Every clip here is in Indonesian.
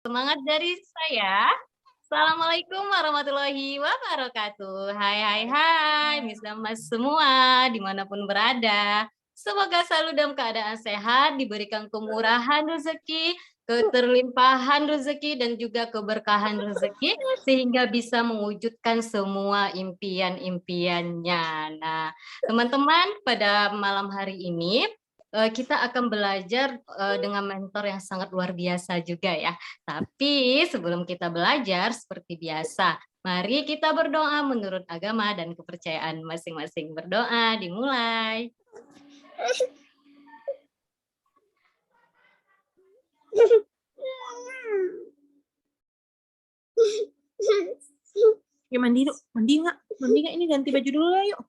Semangat dari saya. Assalamualaikum warahmatullahi wabarakatuh. Hai, Mas semua, dimanapun berada. Semoga selalu dalam keadaan sehat, diberikan kemurahan rezeki, keterlimpahan rezeki, dan juga keberkahan rezeki, sehingga bisa mewujudkan semua impian-impiannya. Nah, teman-teman, pada malam hari ini, kita akan belajar dengan mentor yang sangat luar biasa juga ya. Tapi sebelum kita belajar seperti biasa, mari kita berdoa menurut agama dan kepercayaan masing-masing. Berdoa, dimulai. Ya mandi yuk, mandi nggak? Ini ganti baju dulu lah yuk.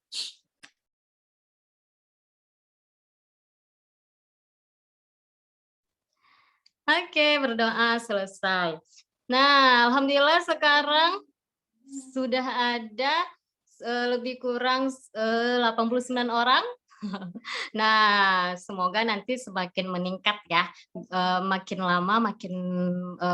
Oke, berdoa selesai. Nah, alhamdulillah sekarang sudah ada lebih kurang 89 orang. Nah, semoga nanti semakin meningkat ya. Makin lama makin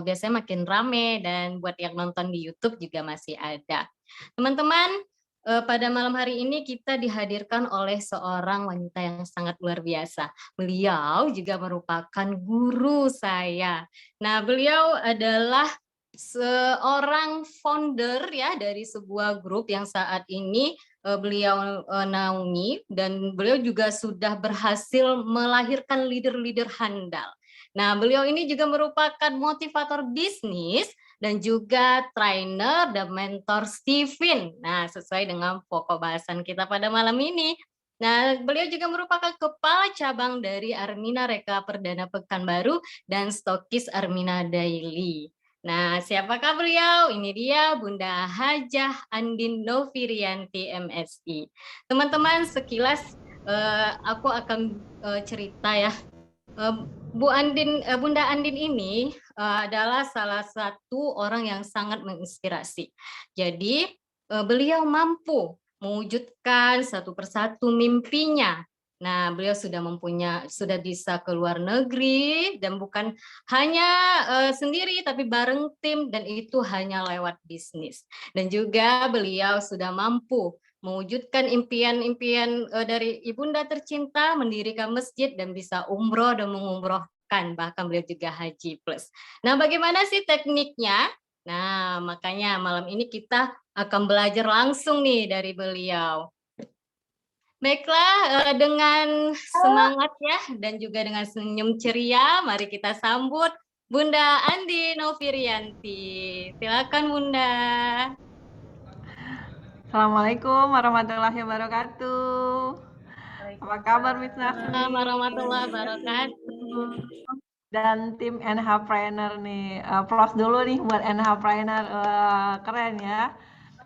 biasanya makin rame, dan buat yang nonton di YouTube juga masih ada. Teman-teman, pada malam hari ini kita dihadirkan oleh seorang wanita yang sangat luar biasa. Beliau juga merupakan guru saya. Nah, beliau adalah seorang founder ya dari sebuah grup yang saat ini beliau naungi, dan beliau juga sudah berhasil melahirkan leader-leader handal. Nah, beliau ini juga merupakan motivator bisnis dan juga trainer dan mentor Steven. Nah, sesuai dengan pokok bahasan kita pada malam ini. Nah, beliau juga merupakan kepala cabang dari Armina Reka Perdana Pekanbaru dan stokis Armina Daily. Nah, siapakah beliau? Ini dia Bunda Hajah Andin Novirianti MSI. Teman-teman, sekilas aku akan cerita ya. Bunda Andin ini adalah salah satu orang yang sangat menginspirasi. Jadi, beliau mampu mewujudkan satu persatu mimpinya. Nah, beliau sudah bisa ke luar negeri, dan bukan hanya sendiri tapi bareng tim, dan itu hanya lewat bisnis. Dan juga beliau sudah mampu mewujudkan impian-impian dari ibunda tercinta, mendirikan masjid dan bisa umroh dan mengumrohkan, bahkan beliau juga haji plus. Nah, bagaimana sih tekniknya? Nah, makanya malam ini kita akan belajar langsung nih dari beliau. Baiklah, dengan semangat ya dan juga dengan senyum ceria, mari kita sambut Bunda Andi Novirianti. Silakan Bunda. Assalamualaikum warahmatullahi wabarakatuh. Apa kabar Miss Nasmi? Assalamualaikum warahmatullahi wabarakatuh. Dan tim NH Trainer nih, applause dulu nih buat NH Trainer, keren ya.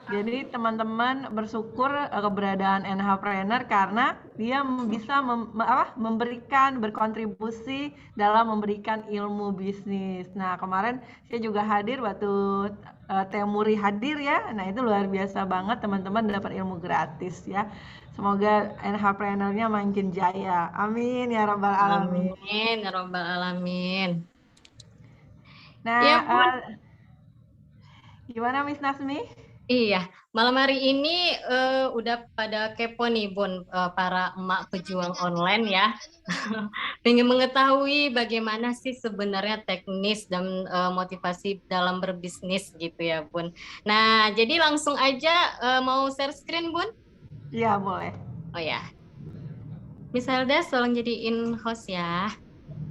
Jadi teman-teman bersyukur keberadaan NH Trainer karena dia bisa memberikan, berkontribusi dalam memberikan ilmu bisnis. Nah, kemarin saya juga hadir waktu Temuri hadir ya. Nah, itu luar biasa banget, teman-teman dapat ilmu gratis ya. Semoga NH Planner-nya makin jaya. Amin ya rabbal alamin. Amin ya rabbal alamin. Nah, Ya, gimana Miss Nasmi? iya, malam hari ini udah pada kepo nih Bun, para emak pejuang online ya. Pengen mengetahui bagaimana sih sebenarnya teknis dan motivasi dalam berbisnis gitu ya Bun. Nah, jadi langsung aja mau share screen Bun? Iya, boleh. Oh ya, Miss Helda tolong jadiin host ya.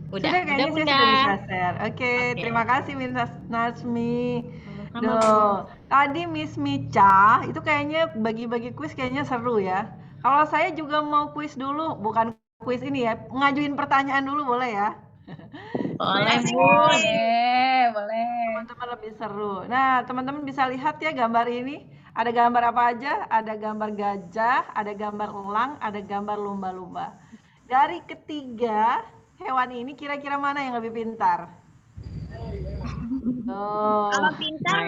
Sudah kayaknya saya Bunda. sudah bisa share. Oke, terima kasih Miss Nasmi. Duh, tadi Miss Mica itu kayaknya bagi-bagi kuis kayaknya seru ya. Kalau saya juga mau kuis dulu, bukan kuis ini ya, ngajuin pertanyaan dulu boleh ya? Boleh, boleh. Teman-teman lebih seru. Nah, teman-teman bisa lihat ya gambar ini. Ada gambar apa aja? Ada gambar gajah, ada gambar elang, ada gambar lumba-lumba. Dari ketiga hewan ini kira-kira mana yang lebih pintar? Kalau pintar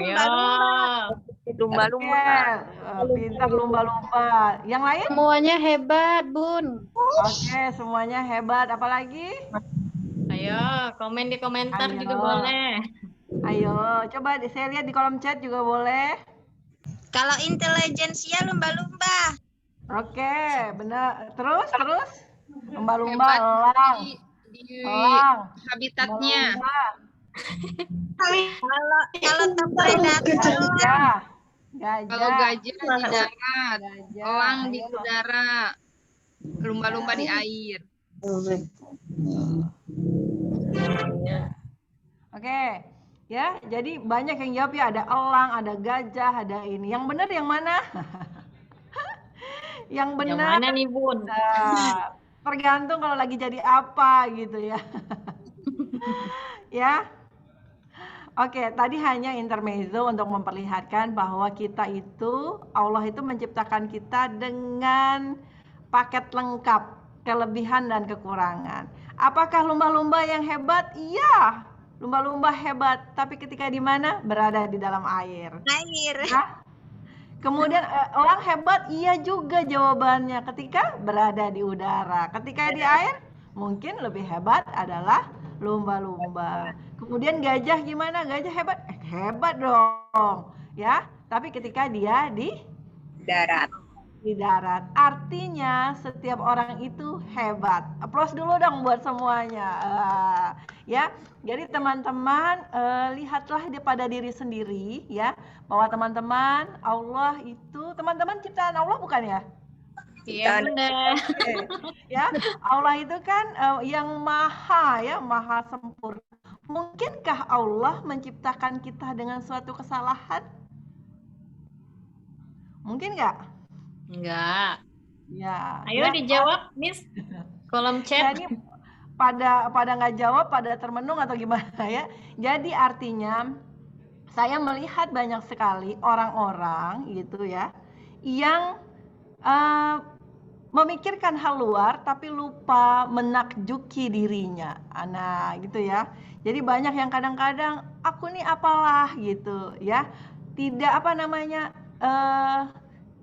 lumba-lumba. Pintar lumba-lumba. Yang lain? Semuanya hebat, Bun. Oke, semuanya hebat. Apalagi? Ayo, komen di komentar juga boleh. Ayo, coba saya lihat di kolom chat juga boleh. Kalau intelijensia lumba-lumba. Oke, benar. Terus? Lumba-lumba, Hebat elang. di Elang. habitatnya. Lumba-lumba. Kalau top predator Gajah. Kalau gajah di darat, Gajah. elang di Ayo. udara, lumba-lumba di air. Oke, ya. Jadi banyak yang jawab ya. Ada elang, ada gajah, ada ini. Yang benar yang mana? Yang Yang benar. mana nih, Bun? Nah, tergantung kalau lagi jadi apa gitu ya. Ya. Oke, tadi hanya intermezzo untuk memperlihatkan bahwa kita itu, Allah itu menciptakan kita dengan paket lengkap, kelebihan dan kekurangan. Apakah lumba-lumba yang hebat? Iya, lumba-lumba hebat. Tapi ketika di mana? Berada di dalam air. air. Ya. Kemudian elang hebat? Iya juga jawabannya. Ketika berada di udara. Ketika di air, mungkin lebih hebat adalah lumba-lumba. Kemudian gajah gimana? Gajah hebat? Hebat dong. Ya, tapi ketika dia di Darat. Artinya setiap orang itu hebat. Aplaus dulu dong buat semuanya. Ya, jadi teman-teman lihatlah pada diri sendiri ya, bahwa teman-teman Allah itu teman-teman ciptaan Allah bukan ya? Iya, Bunda. Ya, Allah itu kan yang maha sempurna. Mungkinkah Allah menciptakan kita dengan suatu kesalahan? Mungkin nggak? Enggak. Ya. Ayo ya. dijawab, Miss. Kolom chat. Jadi pada nggak jawab, pada termenung atau gimana ya? Jadi artinya saya melihat banyak sekali orang-orang gitu ya, yang memikirkan hal luar tapi lupa menakjuki dirinya. Nah, gitu ya. Jadi banyak yang kadang-kadang aku nih apalah gitu ya. Tidak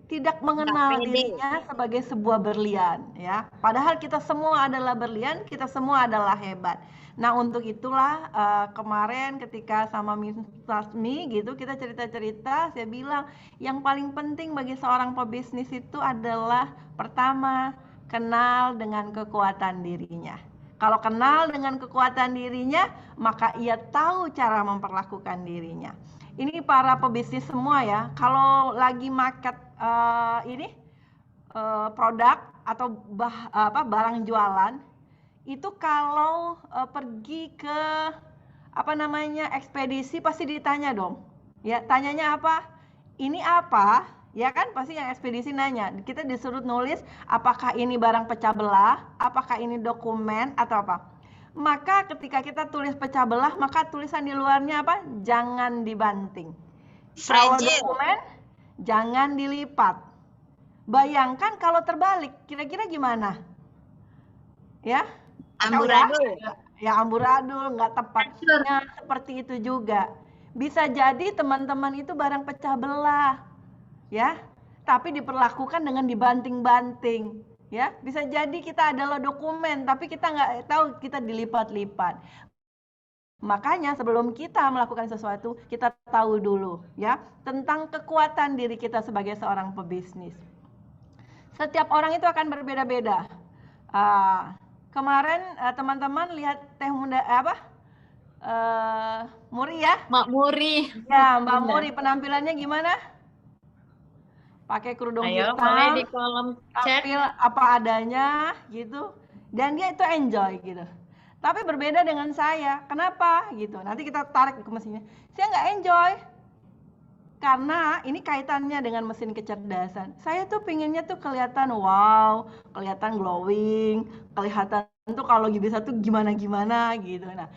tidak mengenal pede. dirinya sebagai sebuah berlian ya. Padahal kita semua adalah berlian, kita semua adalah hebat. Nah, untuk itulah kemarin ketika sama Miss Lasmi gitu kita cerita-cerita, saya bilang yang paling penting bagi seorang pebisnis itu adalah pertama, kenal dengan kekuatan dirinya. Kalau kenal dengan kekuatan dirinya, maka ia tahu cara memperlakukan dirinya. Ini para pebisnis semua ya, kalau lagi market produk atau barang jualan, itu kalau pergi ke ekspedisi pasti ditanya dong. Ya, tanyanya apa? Ini apa? Ya kan pasti yang ekspedisi nanya. Kita disuruh nulis apakah ini barang pecah belah, apakah ini dokumen atau apa. Maka ketika kita tulis pecah belah, maka tulisan di luarnya apa? Jangan dibanting. Kalau dokumen, jangan dilipat. Bayangkan kalau terbalik, kira-kira gimana? Ya? Amburadul. Ya amburadul, nggak tepat. Nah, seperti itu juga. Bisa jadi teman-teman itu barang pecah belah. Ya, tapi diperlakukan dengan dibanting-banting. Ya, bisa jadi kita adalah dokumen, tapi kita nggak tahu kita dilipat-lipat. Makanya sebelum kita melakukan sesuatu, kita tahu dulu ya tentang kekuatan diri kita sebagai seorang pebisnis. Setiap orang itu akan berbeda-beda. Kemarin teman-teman lihat Teh Munda Muri ya? Mbak Muri. Ya, Mbak Muri penampilannya gimana? Pakai kerudung Ayo, hitam, boleh di kolom chat. tampil apa adanya gitu, dan dia itu enjoy gitu. Tapi berbeda dengan saya, kenapa gitu? Nanti kita tarik ke mesinnya. Saya nggak enjoy, karena ini kaitannya dengan mesin kecerdasan. Saya tuh pinginnya tuh kelihatan wow, kelihatan glowing, kelihatan tuh kalau bisa tuh gimana-gimana gitu. Nah,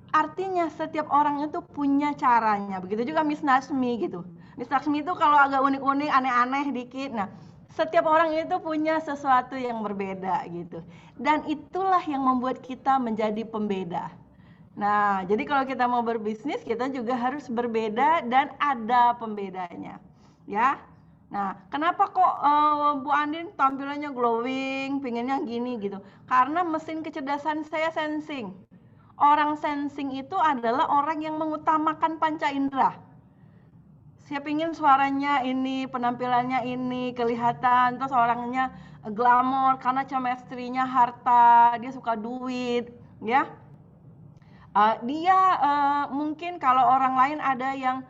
artinya setiap orang itu punya caranya. Begitu juga Miss Nasmi gitu. Miss Nasmi itu kalau agak unik-unik, aneh-aneh dikit. Nah, setiap orang itu punya sesuatu yang berbeda gitu. Dan itulah yang membuat kita menjadi pembeda. Nah, jadi kalau kita mau berbisnis, kita juga harus berbeda dan ada pembedanya. Ya. Nah, kenapa kok Bu Andin tampilannya glowing, pinginnya gini gitu? Karena mesin kecerdasan saya sensing. Orang sensing itu adalah orang yang mengutamakan panca indera. Saya pingin suaranya ini, penampilannya ini, kelihatan, terus orangnya glamor karena chemistry-nya harta, dia suka duit, ya. Dia mungkin kalau orang lain ada yang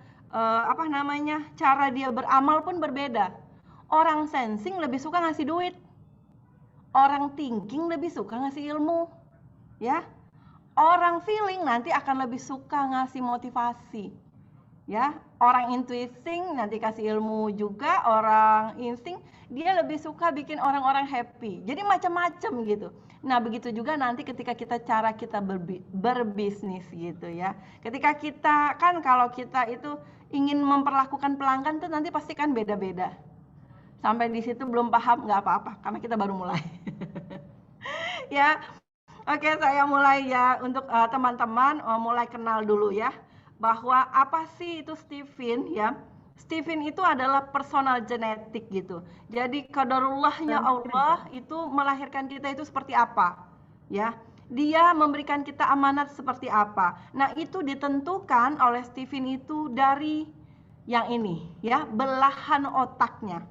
cara dia beramal pun berbeda. Orang sensing lebih suka ngasih duit, orang thinking lebih suka ngasih ilmu, ya. Orang feeling nanti akan lebih suka ngasih motivasi. Ya, orang intuiting nanti kasih ilmu juga, orang insting dia lebih suka bikin orang-orang happy. Jadi macam-macam gitu. Nah, begitu juga nanti ketika cara kita berbisnis gitu ya. Ketika kita kan kalau kita itu ingin memperlakukan pelanggan tuh nanti pasti kan beda-beda. Sampai di situ belum paham nggak apa-apa karena kita baru mulai. Ya. Oke, saya mulai ya untuk teman-teman mulai kenal dulu ya. Bahwa apa sih itu Stephen ya? Stephen itu adalah personal genetik gitu. Jadi qadarullahnya Allah itu melahirkan kita itu seperti apa? Ya. Dia memberikan kita amanat seperti apa? Nah, itu ditentukan oleh Stephen itu dari yang ini ya, belahan otaknya.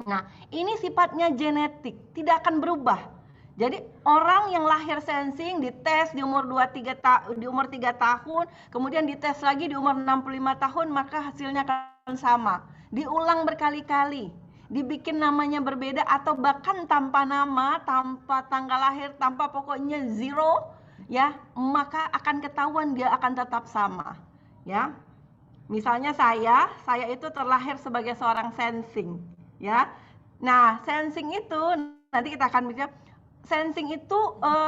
Nah, ini sifatnya genetik, tidak akan berubah. Jadi orang yang lahir sensing dites di umur 3 tahun, kemudian dites lagi di umur 65 tahun, maka hasilnya akan sama. Diulang berkali-kali, dibikin namanya berbeda atau bahkan tanpa nama, tanpa tanggal lahir, tanpa pokoknya zero, ya, maka akan ketahuan dia akan tetap sama, ya. Misalnya saya itu terlahir sebagai seorang sensing, ya. Nah, sensing itu nanti kita akan bicara. Sensing itu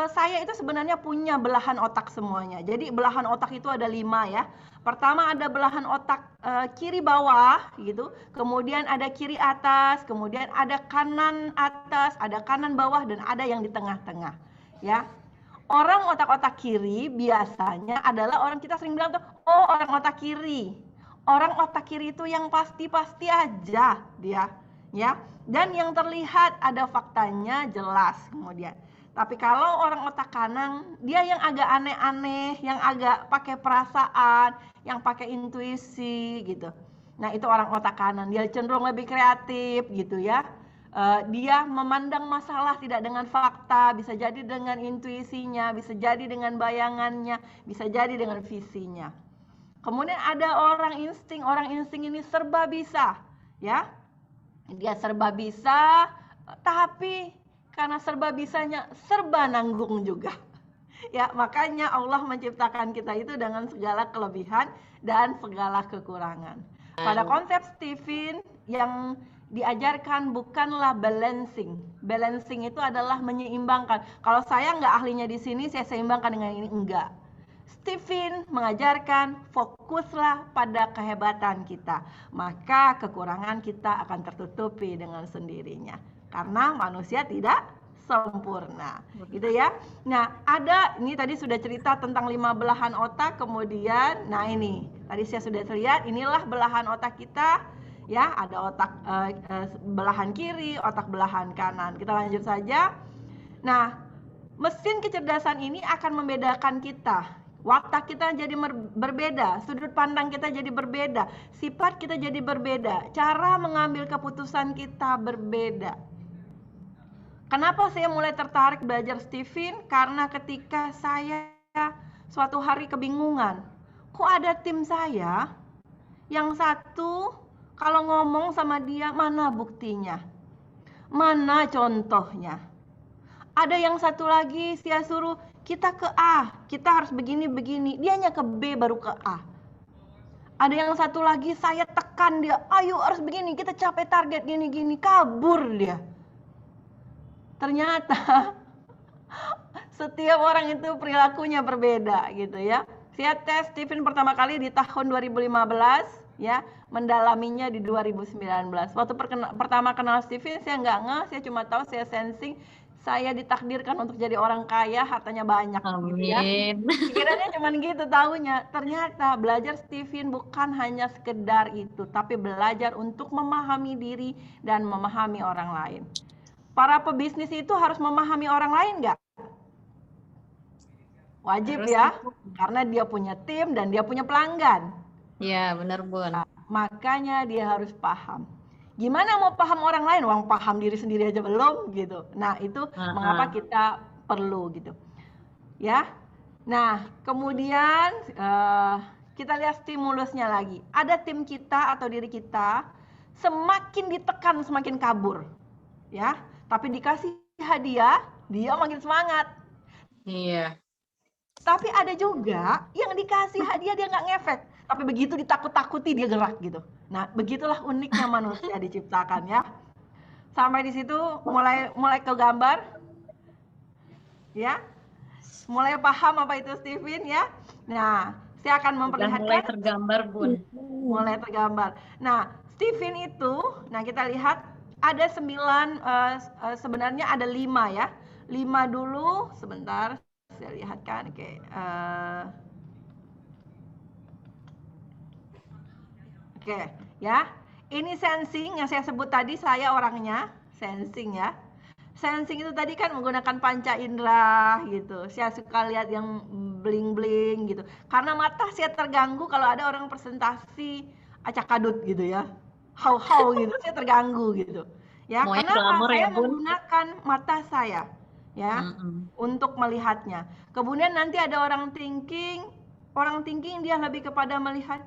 saya itu sebenarnya punya belahan otak semuanya. Jadi belahan otak itu ada 5 ya. Pertama ada belahan otak kiri bawah gitu. Kemudian ada kiri atas, kemudian ada kanan atas, ada kanan bawah dan ada yang di tengah-tengah ya. Orang otak-otak kiri biasanya adalah orang kita sering bilang tuh, oh orang otak kiri. Orang otak kiri itu yang pasti-pasti aja dia ya. Dan yang terlihat ada faktanya jelas kemudian. Tapi kalau orang otak kanan, dia yang agak aneh-aneh, yang agak pakai perasaan, yang pakai intuisi gitu. Nah, itu orang otak kanan, dia cenderung lebih kreatif gitu ya. Dia memandang masalah tidak dengan fakta, bisa jadi dengan intuisinya, bisa jadi dengan bayangannya, bisa jadi dengan visinya. Kemudian ada orang insting ini serba bisa ya. Dia serba bisa, tapi karena serba bisanya serba nanggung juga. Ya, makanya Allah menciptakan kita itu dengan segala kelebihan dan segala kekurangan. Pada konsep Stephen yang diajarkan bukanlah balancing. Balancing itu adalah menyeimbangkan. Kalau saya nggak ahlinya di sini, saya seimbangkan dengan ini, enggak. Stephen mengajarkan fokuslah pada kehebatan kita, maka kekurangan kita akan tertutupi dengan sendirinya karena manusia tidak sempurna gitu ya. Nah, ini tadi sudah cerita tentang 5 belahan otak, kemudian nah ini tadi saya sudah lihat, inilah belahan otak kita ya, ada otak belahan kiri, otak belahan kanan. Kita lanjut saja. Nah, mesin kecerdasan ini akan membedakan kita. Watak kita jadi berbeda, sudut pandang kita jadi berbeda, sifat kita jadi berbeda, cara mengambil keputusan kita berbeda. Kenapa saya mulai tertarik belajar Stephen? Karena ketika saya suatu hari kebingungan, kok ada tim saya yang satu kalau ngomong sama dia mana buktinya, mana contohnya. Ada yang satu lagi saya suruh kita ke A, kita harus begini-begini. Dia hanya ke B baru ke A. Ada yang satu lagi saya tekan dia, ayo harus begini, kita capai target gini-gini, kabur dia. Ternyata setiap orang itu perilakunya berbeda gitu ya. Saya tes Stephen pertama kali di tahun 2015 ya, mendalaminya di 2019. Waktu pertama kenal Stephen saya nggak ngeh, saya cuma tahu saya sensing saya ditakdirkan untuk jadi orang kaya, hartanya banyak. Amin. Gitu ya. Pikirannya cuma gitu tahunya. Ternyata belajar Stephen bukan hanya sekedar itu, tapi belajar untuk memahami diri dan memahami orang lain. Para pebisnis itu harus memahami orang lain nggak? Wajib Harus ya, ikut. karena dia punya tim dan dia punya pelanggan. Ya, benar Bun. Nah, makanya dia harus paham. Gimana mau paham orang lain, orang paham diri sendiri aja belum gitu. Nah, itu mengapa kita perlu gitu. Ya. Nah, kemudian kita lihat stimulusnya lagi. Ada tim kita atau diri kita semakin ditekan semakin kabur. Ya, tapi dikasih hadiah, dia makin semangat. Iya. Tapi ada juga yang dikasih hadiah dia nggak ngefek. Tapi begitu ditakut-takuti dia gerak gitu. Nah, begitulah uniknya manusia diciptakan ya. Sampai di situ mulai ke gambar. Ya. Mulai paham apa itu Steven ya. Nah, saya akan memperlihatkan. Mulai tergambar Bun. Mulai tergambar. Nah, Steven itu, nah kita lihat ada 9, sebenarnya ada 5 ya. 5 dulu, sebentar. Saya lihatkan. Oke. Oke, ya. Ini sensing yang saya sebut tadi, saya orangnya sensing ya. Sensing itu tadi kan menggunakan panca indera gitu. Saya suka lihat yang bling-bling gitu. Karena mata saya terganggu kalau ada orang presentasi acak kadut gitu ya. How gitu, saya terganggu gitu. Ya, karena saya menggunakan mata saya ya untuk melihatnya. Kemudian nanti ada orang thinking dia lebih kepada melihat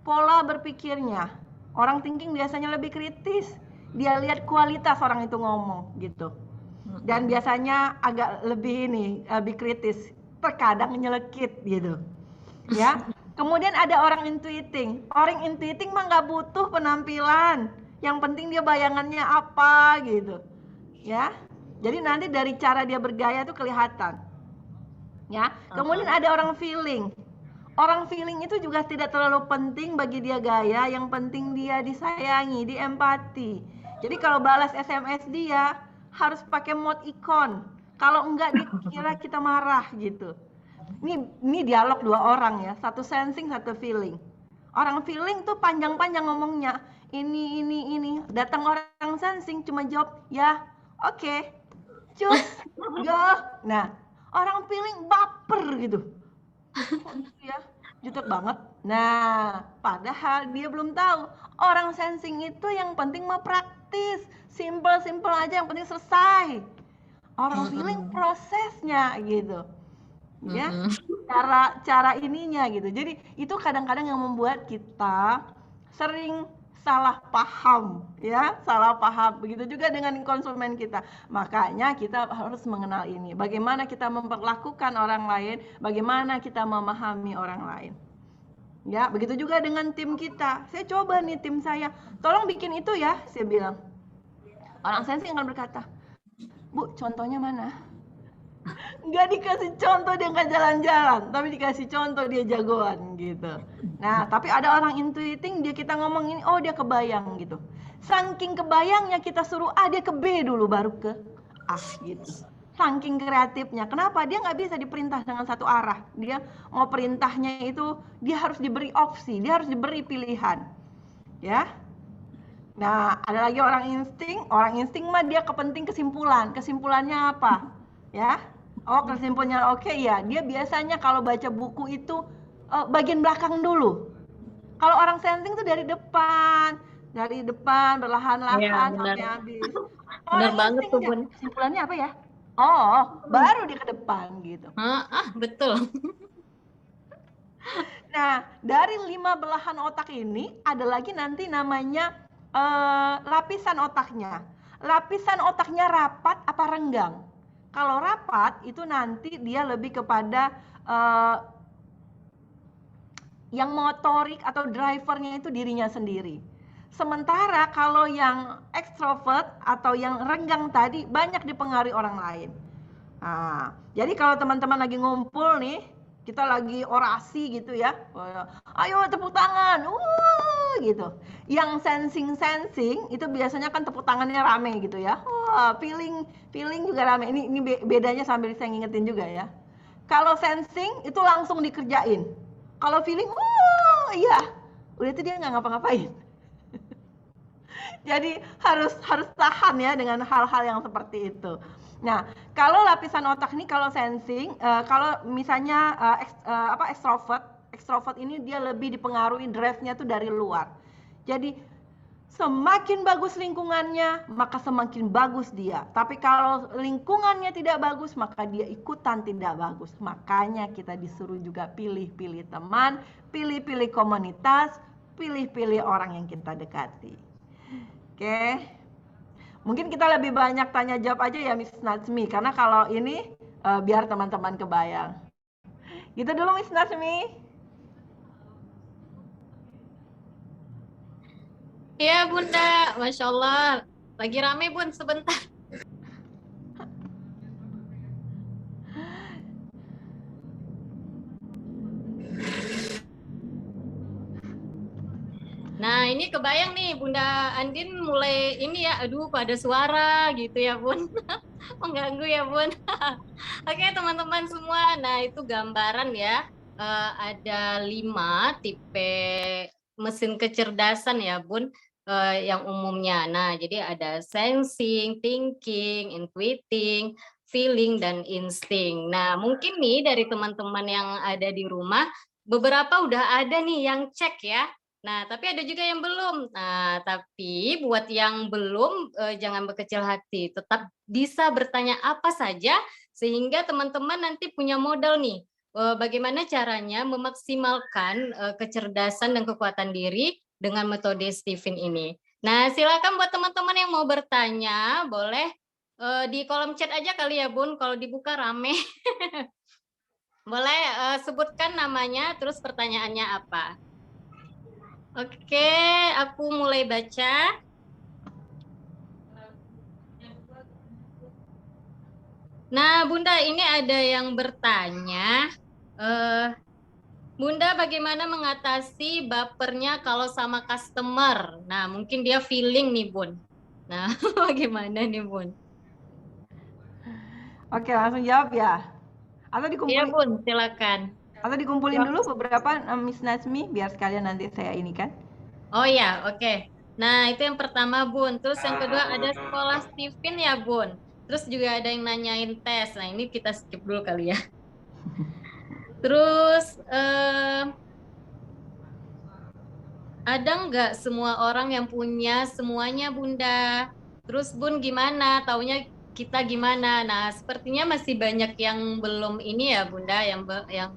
pola berpikirnya. Orang thinking biasanya lebih kritis. Dia lihat kualitas orang itu ngomong gitu. Dan biasanya agak lebih kritis. Terkadang nyelekit gitu. Ya. Kemudian ada orang intuiting. Orang intuiting mah nggak butuh penampilan. Yang penting dia bayangannya apa gitu. Ya. Jadi nanti dari cara dia bergaya tuh kelihatan. Ya. Kemudian ada orang feeling. Orang feeling itu juga tidak terlalu penting bagi dia gaya, yang penting dia disayangi, diempati. Jadi kalau balas SMS dia harus pakai mode ikon. Kalau enggak dia kira kita marah gitu. Ini dialog 2 orang ya, satu sensing, satu feeling. Orang feeling tuh panjang-panjang ngomongnya. Ini. Datang orang sensing cuma jawab, ya, oke. Cus, go. Nah, orang feeling baper gitu. Ya, jutek banget. Nah, padahal dia belum tahu. Orang sensing itu yang penting mah praktis. Simple aja, yang penting selesai. Orang feeling prosesnya gitu. Ya, cara ininya gitu. Jadi itu kadang-kadang yang membuat kita sering salah paham ya, salah paham. Begitu juga dengan konsumen kita. Makanya kita harus mengenal ini. Bagaimana kita memperlakukan orang lain, bagaimana kita memahami orang lain. Ya, begitu juga dengan tim kita. Saya coba nih tim saya, tolong bikin itu ya, saya bilang. Orang sensing akan berkata, Bu, contohnya mana? Nggak dikasih contoh dia nggak jalan-jalan, tapi dikasih contoh dia jagoan gitu. Nah, tapi ada orang intuiting, dia kita ngomongin, oh dia kebayang gitu. Saking kebayangnya kita suruh A, dia ke B dulu baru ke A gitu. Saking kreatifnya. Kenapa? Dia nggak bisa diperintah dengan satu arah. Dia mau perintahnya itu, dia harus diberi opsi, dia harus diberi pilihan. Ya. Nah, ada lagi orang insting mah dia kepenting kesimpulan. Kesimpulannya apa? Ya. Oh, kesimpulannya oke ya. Dia biasanya kalau baca buku itu bagian belakang dulu. Kalau orang sensing itu dari depan berlahan-lahan sampai habis. Benar banget tuh Bun. Kesimpulannya apa ya? Oh, baru dia ke depan gitu. Betul. Nah, dari 5 belahan otak ini ada lagi nanti namanya lapisan otaknya. Lapisan otaknya rapat apa renggang? Kalau rapat itu nanti dia lebih kepada yang motorik atau drivernya itu dirinya sendiri. Sementara kalau yang ekstrovert atau yang renggang tadi banyak dipengaruhi orang lain. Nah, jadi kalau teman-teman lagi ngumpul nih, kita lagi orasi gitu ya, ayo tepuk tangan, gitu. Yang sensing itu biasanya kan tepuk tangannya rame gitu ya. Feeling juga rame. Ini bedanya sambil saya ngingetin juga ya. Kalau sensing itu langsung dikerjain. Kalau feeling, iya, udah itu dia nggak ngapa-ngapain. Jadi harus tahan ya dengan hal-hal yang seperti itu. Nah, kalau lapisan otak ini kalau sensing, kalau misalnya ekstrovert ini dia lebih dipengaruhi drive-nya tuh dari luar. Jadi semakin bagus lingkungannya, maka semakin bagus dia. Tapi kalau lingkungannya tidak bagus, maka dia ikutan tidak bagus. Makanya kita disuruh juga pilih-pilih teman, pilih-pilih komunitas, pilih-pilih orang yang kita dekati. Oke. Mungkin kita lebih banyak tanya jawab aja ya Miss Natsmi, karena kalau ini biar teman-teman kebayang. Gitu dulu Miss Natsmi. Iya Bunda, Masya Allah. Lagi rame Bun, sebentar. Nah ini kebayang nih Bunda Andin mulai ini ya, aduh kok ada suara gitu ya Bun. Mengganggu ya Bun. Oke teman-teman semua, nah itu gambaran ya. Ada 5 tipe mesin kecerdasan ya Bun. Yang umumnya. Nah, jadi ada sensing, thinking, intuiting, feeling, dan insting. Nah, mungkin nih dari teman-teman yang ada di rumah, beberapa udah ada nih yang cek ya. Nah, tapi ada juga yang belum. Nah, tapi buat yang belum, jangan berkecil hati. Tetap bisa bertanya apa saja, sehingga teman-teman nanti punya modal nih. Bagaimana caranya memaksimalkan kecerdasan dan kekuatan diri dengan metode Stephen ini. Nah, silakan buat teman-teman yang mau bertanya, boleh di kolom chat aja kali ya Bun, kalau dibuka rame. Boleh sebutkan namanya, terus pertanyaannya apa. Oke, aku mulai baca. Nah, Bunda, ini ada yang bertanya, Bunda bagaimana mengatasi bapernya kalau sama customer? Nah, mungkin dia feeling nih, Bun. Nah, bagaimana nih, Bun? Oke, langsung jawab ya. Atau Iya, dikumpulin, Bun, silakan. atau dikumpulin Jawab. dulu beberapa Miss Natsmi biar sekalian nanti saya ini kan. Oh ya, oke. Nah, itu yang pertama, Bun. Terus yang kedua ada sekolah Stephen ya, Bun. Terus juga ada yang nanyain tes. Nah, ini kita skip dulu kali ya. Terus ada nggak semua orang yang punya semuanya, Bunda? Terus Bun gimana? Taunya kita gimana? Nah, sepertinya masih banyak yang belum ini ya, Bunda, yang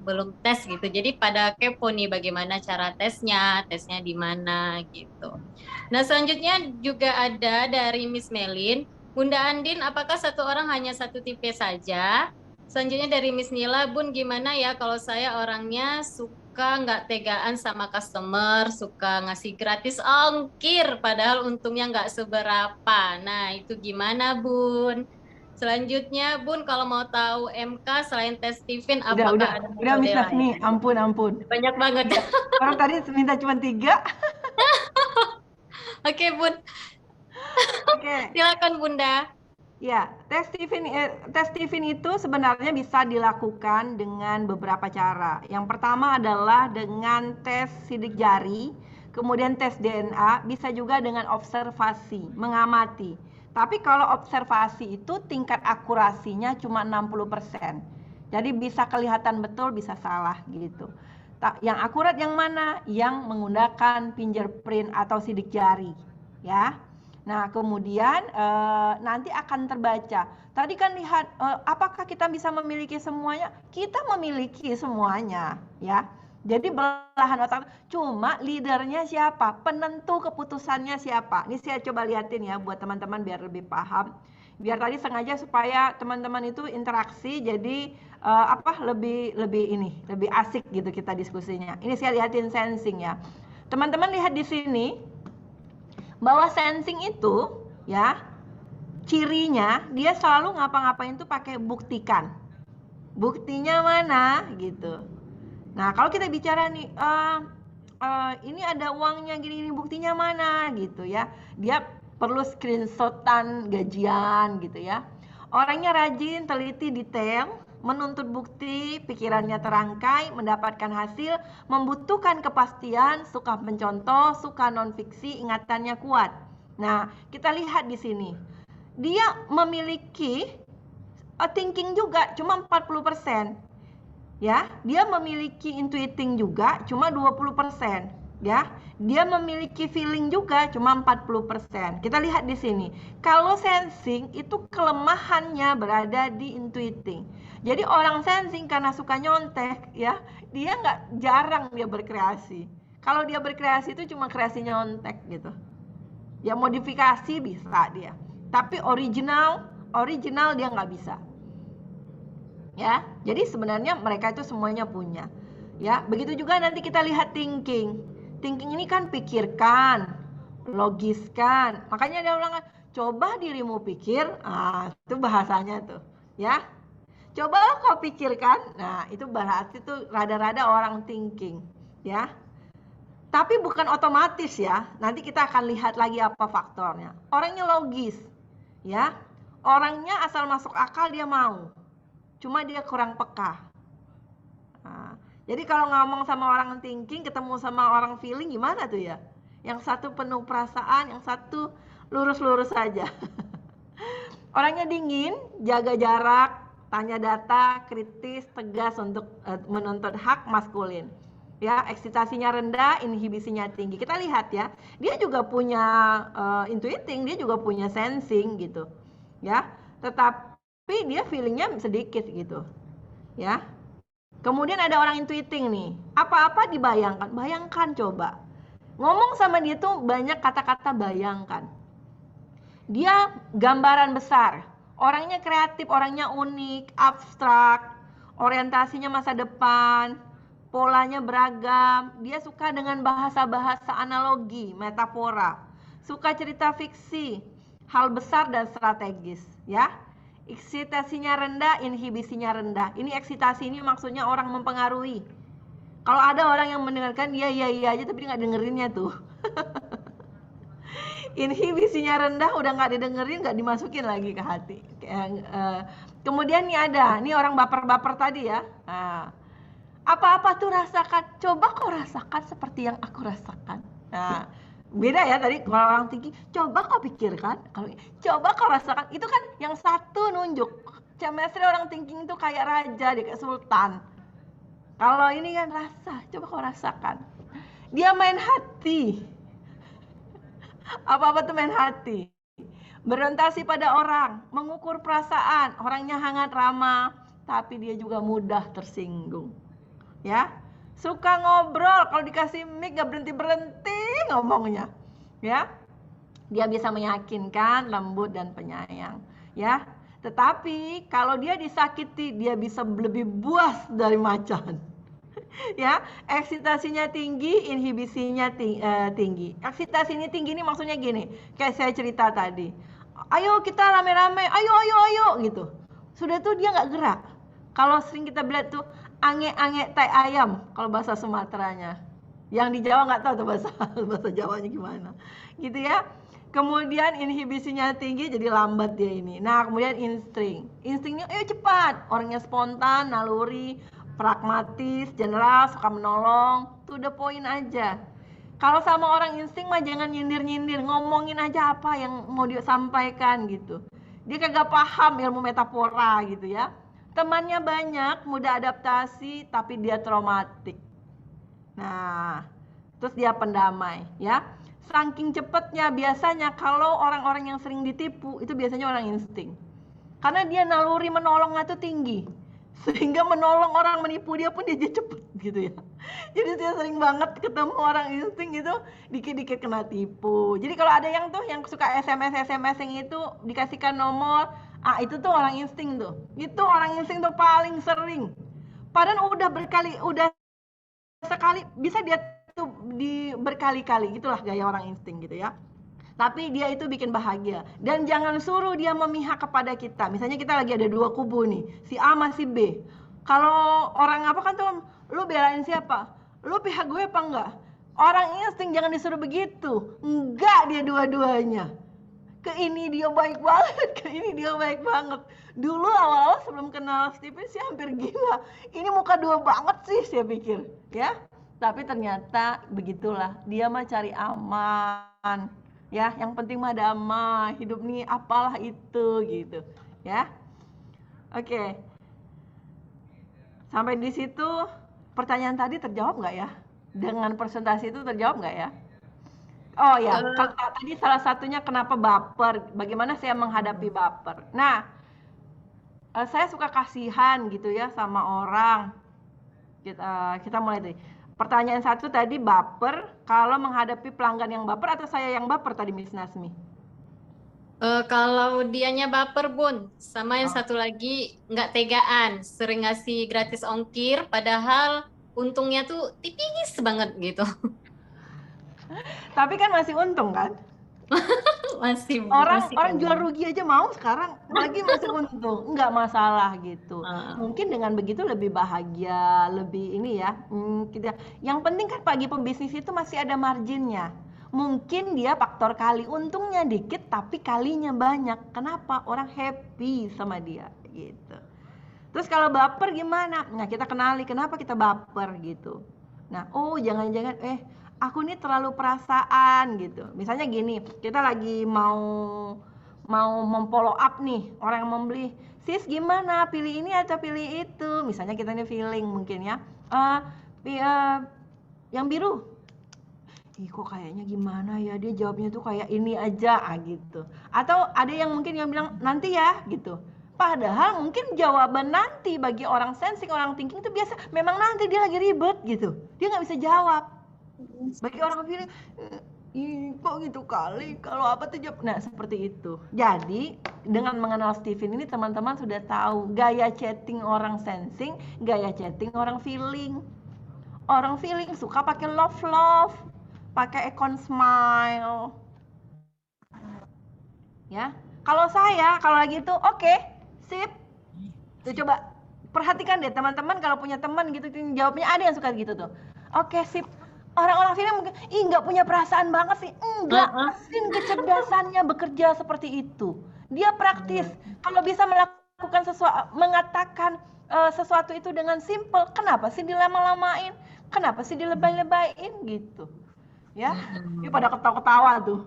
belum tes gitu. Jadi pada kepo nih bagaimana cara tesnya di mana gitu. Nah, selanjutnya juga ada dari Miss Melin. Bunda Andin, apakah satu orang hanya satu tipe saja? Selanjutnya dari Miss Nila, Bun gimana ya kalau saya orangnya suka nggak tegaan sama customer, suka ngasih gratis ongkir, padahal untungnya nggak seberapa. Nah, itu gimana, Bun? Selanjutnya, Bun, kalau mau tahu MK selain tes Stephen, apakah ada Udah Miss metode Natsmi, lain? ampun. Banyak banget. Orang tadi minta cuma 3. Oke, Bun. Oke. Silakan, Bunda. Ya, tes Stephen itu sebenarnya bisa dilakukan dengan beberapa cara. Yang pertama adalah dengan tes sidik jari, kemudian tes DNA, bisa juga dengan observasi, mengamati. Tapi kalau observasi itu tingkat akurasinya cuma 60%. Jadi bisa kelihatan betul, bisa salah gitu. Yang akurat yang mana? Yang menggunakan fingerprint atau sidik jari, ya. Nah, kemudian nanti akan terbaca. Tadi kan lihat apakah kita bisa memiliki semuanya? Kita memiliki semuanya, ya. Jadi belahan otak, cuma leadernya siapa? Penentu keputusannya siapa? Ini saya coba liatin ya buat teman-teman biar lebih paham. Biar tadi sengaja supaya teman-teman itu interaksi, jadi lebih asik gitu kita diskusinya. Ini saya liatin sensing ya. Teman-teman lihat di sini bahwa sensing itu ya cirinya dia selalu ngapa-ngapain tuh pakai buktikan. Buktinya mana gitu. Nah, kalau kita bicara nih ini ada uangnya gini, buktinya mana gitu ya. Dia perlu screenshotan gajian gitu ya. Orangnya rajin, teliti, detail, menuntut bukti, pikirannya terangkai, mendapatkan hasil, membutuhkan kepastian, suka mencontoh, suka non-fiksi, ingatannya kuat. Nah, kita lihat di sini. Dia memiliki thinking juga cuma 40%. Ya, dia memiliki intuiting juga cuma 20%. Ya, dia memiliki feeling juga cuma 40%. Kita lihat di sini. Kalau sensing itu kelemahannya berada di intuiting. Jadi orang sensing karena suka nyontek, ya, dia jarang dia berkreasi. Kalau dia berkreasi itu cuma kreasi nyontek gitu. Ya modifikasi bisa dia, tapi original dia nggak bisa. Ya, jadi sebenarnya mereka itu semuanya punya. Ya, begitu juga nanti kita lihat thinking. Thinking ini kan pikirkan, logiskan. Makanya dia ulang, coba dirimu pikir. Itu bahasanya tuh, ya. Coba kau pikirkan. Nah, itu berarti tuh rada-rada orang thinking, ya. Tapi bukan otomatis ya. Nanti kita akan lihat lagi apa faktornya. Orangnya logis, ya. Orangnya asal masuk akal dia mau. Cuma dia kurang peka. Nah, jadi kalau ngomong sama orang thinking, ketemu sama orang feeling gimana tuh ya? Yang satu penuh perasaan, yang satu lurus-lurus saja. Orangnya dingin, jaga jarak, tanya data, kritis, tegas untuk menuntut hak, maskulin. Ya, eksitasinya rendah, inhibisinya tinggi. Kita lihat ya, dia juga punya intuiting, dia juga punya sensing gitu. Ya, tetapi dia feelingnya sedikit gitu. Ya. Kemudian ada orang intuiting nih. Apa-apa dibayangkan. Bayangkan coba. Ngomong sama dia tuh banyak kata-kata bayangkan. Dia gambaran besar. Orangnya kreatif, orangnya unik, abstrak, orientasinya masa depan, polanya beragam. Dia suka dengan bahasa-bahasa analogi, metafora. Suka cerita fiksi, hal besar dan strategis, ya. Eksitasinya rendah, inhibisinya rendah. Ini eksitasi ini maksudnya orang mempengaruhi. Kalau ada orang yang mendengarkan dia iya aja tapi dia nggak dengerinnya tuh. Inhibisinya rendah, udah nggak didengerin, nggak dimasukin lagi ke hati. Kemudian nih ada, nih orang baper-baper tadi ya. Nah, apa-apa tuh rasakan. Coba kau rasakan seperti yang aku rasakan. Nah, beda ya tadi kalau orang tinggi, coba kau pikirkan, kalau coba kau rasakan, itu kan yang satu nunjuk. Chemistry orang thinking itu kayak raja, dia kayak sultan. Kalau ini kan rasa, coba kau rasakan. Dia main hati. Apa-apa tuh main hati. Berorientasi pada orang, mengukur perasaan, orangnya hangat ramah, tapi dia juga mudah tersinggung. Ya. Suka ngobrol, kalau dikasih mic gak berhenti-berhenti ngomongnya. Ya. Dia bisa meyakinkan, lembut dan penyayang, ya. Tetapi kalau dia disakiti, dia bisa lebih buas dari macan. Ya, eksitasinya tinggi, inhibisinya tinggi. Eksitasi ini tinggi ini maksudnya gini, kayak saya cerita tadi. Ayo kita rame-rame, ayo gitu. Sudah tuh dia nggak gerak. Kalau sering kita bilang tuh ange-ange tai ayam kalau bahasa Sumateranya. Yang di Jawa nggak tahu tuh bahasa Jawanya gimana. Gitu ya. Kemudian inhibisinya tinggi jadi lambat dia ini. Nah, kemudian insting. Instingnya ayo cepat. Orangnya spontan, naluri, pragmatis, general, suka menolong. To the point aja. Kalau sama orang insting mah jangan nyindir-nyindir, ngomongin aja apa yang mau dia sampaikan gitu. Dia kagak paham ilmu metafora gitu ya. Temannya banyak, mudah adaptasi, tapi dia traumatik. Nah, terus dia pendamai, ya. Saking cepatnya biasanya kalau orang-orang yang sering ditipu itu biasanya orang insting. Karena dia naluri menolongnya tuh tinggi. Sehingga menolong orang menipu dia pun dia cepet gitu ya. Jadi saya sering banget ketemu orang insting itu dikit-dikit kena tipu. Jadi kalau ada yang tuh yang suka SMS yang itu dikasihkan nomor, itu tuh orang insting tuh. Itu orang insting tuh paling sering. Padahal udah sekali bisa dia tuh berkali-kali, gitulah gaya orang insting gitu ya. Tapi dia itu bikin bahagia. Dan jangan suruh dia memihak kepada kita. Misalnya kita lagi ada dua kubu nih, si A sama si B. Kalau orang apa kan tuh, lu belain siapa? Lu pihak gue apa enggak? Orang insting jangan disuruh begitu. Enggak dia dua-duanya. Ke ini dia baik banget, ke ini dia baik banget. Dulu awal-awal sebelum kenal Stephen sih hampir gila. Ini muka dua banget sih saya pikir, ya. Tapi ternyata begitulah, dia mah cari aman. Ya, yang penting mah damai, hidup nih apalah itu gitu, ya. Oke. Sampai di situ pertanyaan tadi terjawab nggak ya? Dengan presentasi itu terjawab nggak ya? Oh ya, kalau tadi salah satunya kenapa baper, bagaimana saya menghadapi baper. Nah, saya suka kasihan gitu ya sama orang. Kita mulai dari pertanyaan satu tadi, baper kalau menghadapi pelanggan yang baper atau saya yang baper tadi, Miss Nasmi? Kalau dianya baper, Bun, sama yang satu lagi nggak tegaan, sering ngasih gratis ongkir, padahal untungnya tuh tipis banget gitu. Tapi kan masih untung kan? Masih Orang kayak jual gitu. rugi aja mau sekarang, lagi masih untung, nggak masalah gitu. Ah. Mungkin dengan begitu lebih bahagia, lebih ini ya. Yang penting kan bagi pebisnis itu masih ada marginnya. Mungkin dia faktor kali untungnya dikit, tapi kalinya banyak. Kenapa? Orang happy sama dia gitu. Terus kalau baper gimana? Nah, kita kenali kenapa kita baper gitu. Nah, oh jangan-jangan aku ini terlalu perasaan gitu. Misalnya gini, kita lagi mau memfollow up nih orang yang membeli. Sis gimana? Pilih ini atau pilih itu? Misalnya kita ini feeling mungkin ya. Yang biru. Ih kok kayaknya gimana ya, dia jawabnya tuh kayak ini aja gitu. Atau ada yang mungkin yang bilang nanti ya gitu. Padahal mungkin jawaban nanti bagi orang sensing, orang thinking itu biasa memang nanti dia lagi ribet gitu. Dia nggak bisa jawab. Bagi orang feeling, kok gitu kali, kalau apa tuh jawab. Nah seperti itu. Jadi dengan mengenal Steven ini teman-teman sudah tahu gaya chatting orang sensing, gaya chatting orang feeling. Orang feeling suka pakai love, pakai icon smile. Ya, kalau lagi itu oke, sip. Tuh coba perhatikan deh teman-teman kalau punya teman gitu jawabnya ada yang suka gitu tuh. Oke, sip. Orang-orang sini mungkin nggak punya perasaan banget sih. Enggak, mesin kecerdasannya bekerja seperti itu. Dia praktis. Kalau bisa melakukan mengatakan sesuatu itu dengan simple, kenapa sih dilama-lamain? Kenapa sih dilebay-lebayin gitu? Ya, dia pada ketawa-ketawa tuh.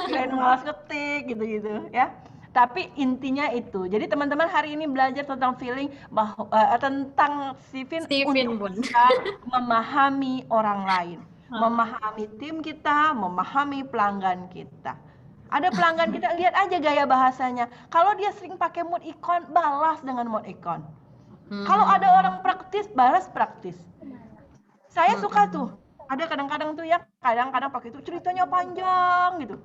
Kirain malas ketik gitu-gitu ya. Tapi intinya itu. Jadi teman-teman hari ini belajar tentang feeling tentang Steven untuk bisa memahami orang lain, memahami tim kita, memahami pelanggan kita. Ada pelanggan kita, lihat aja gaya bahasanya. Kalau dia sering pakai mood icon, balas dengan mood icon. Kalau ada orang praktis, balas praktis. Saya suka tuh. Ada kadang-kadang tuh ya, kadang-kadang pakai itu ceritanya panjang gitu.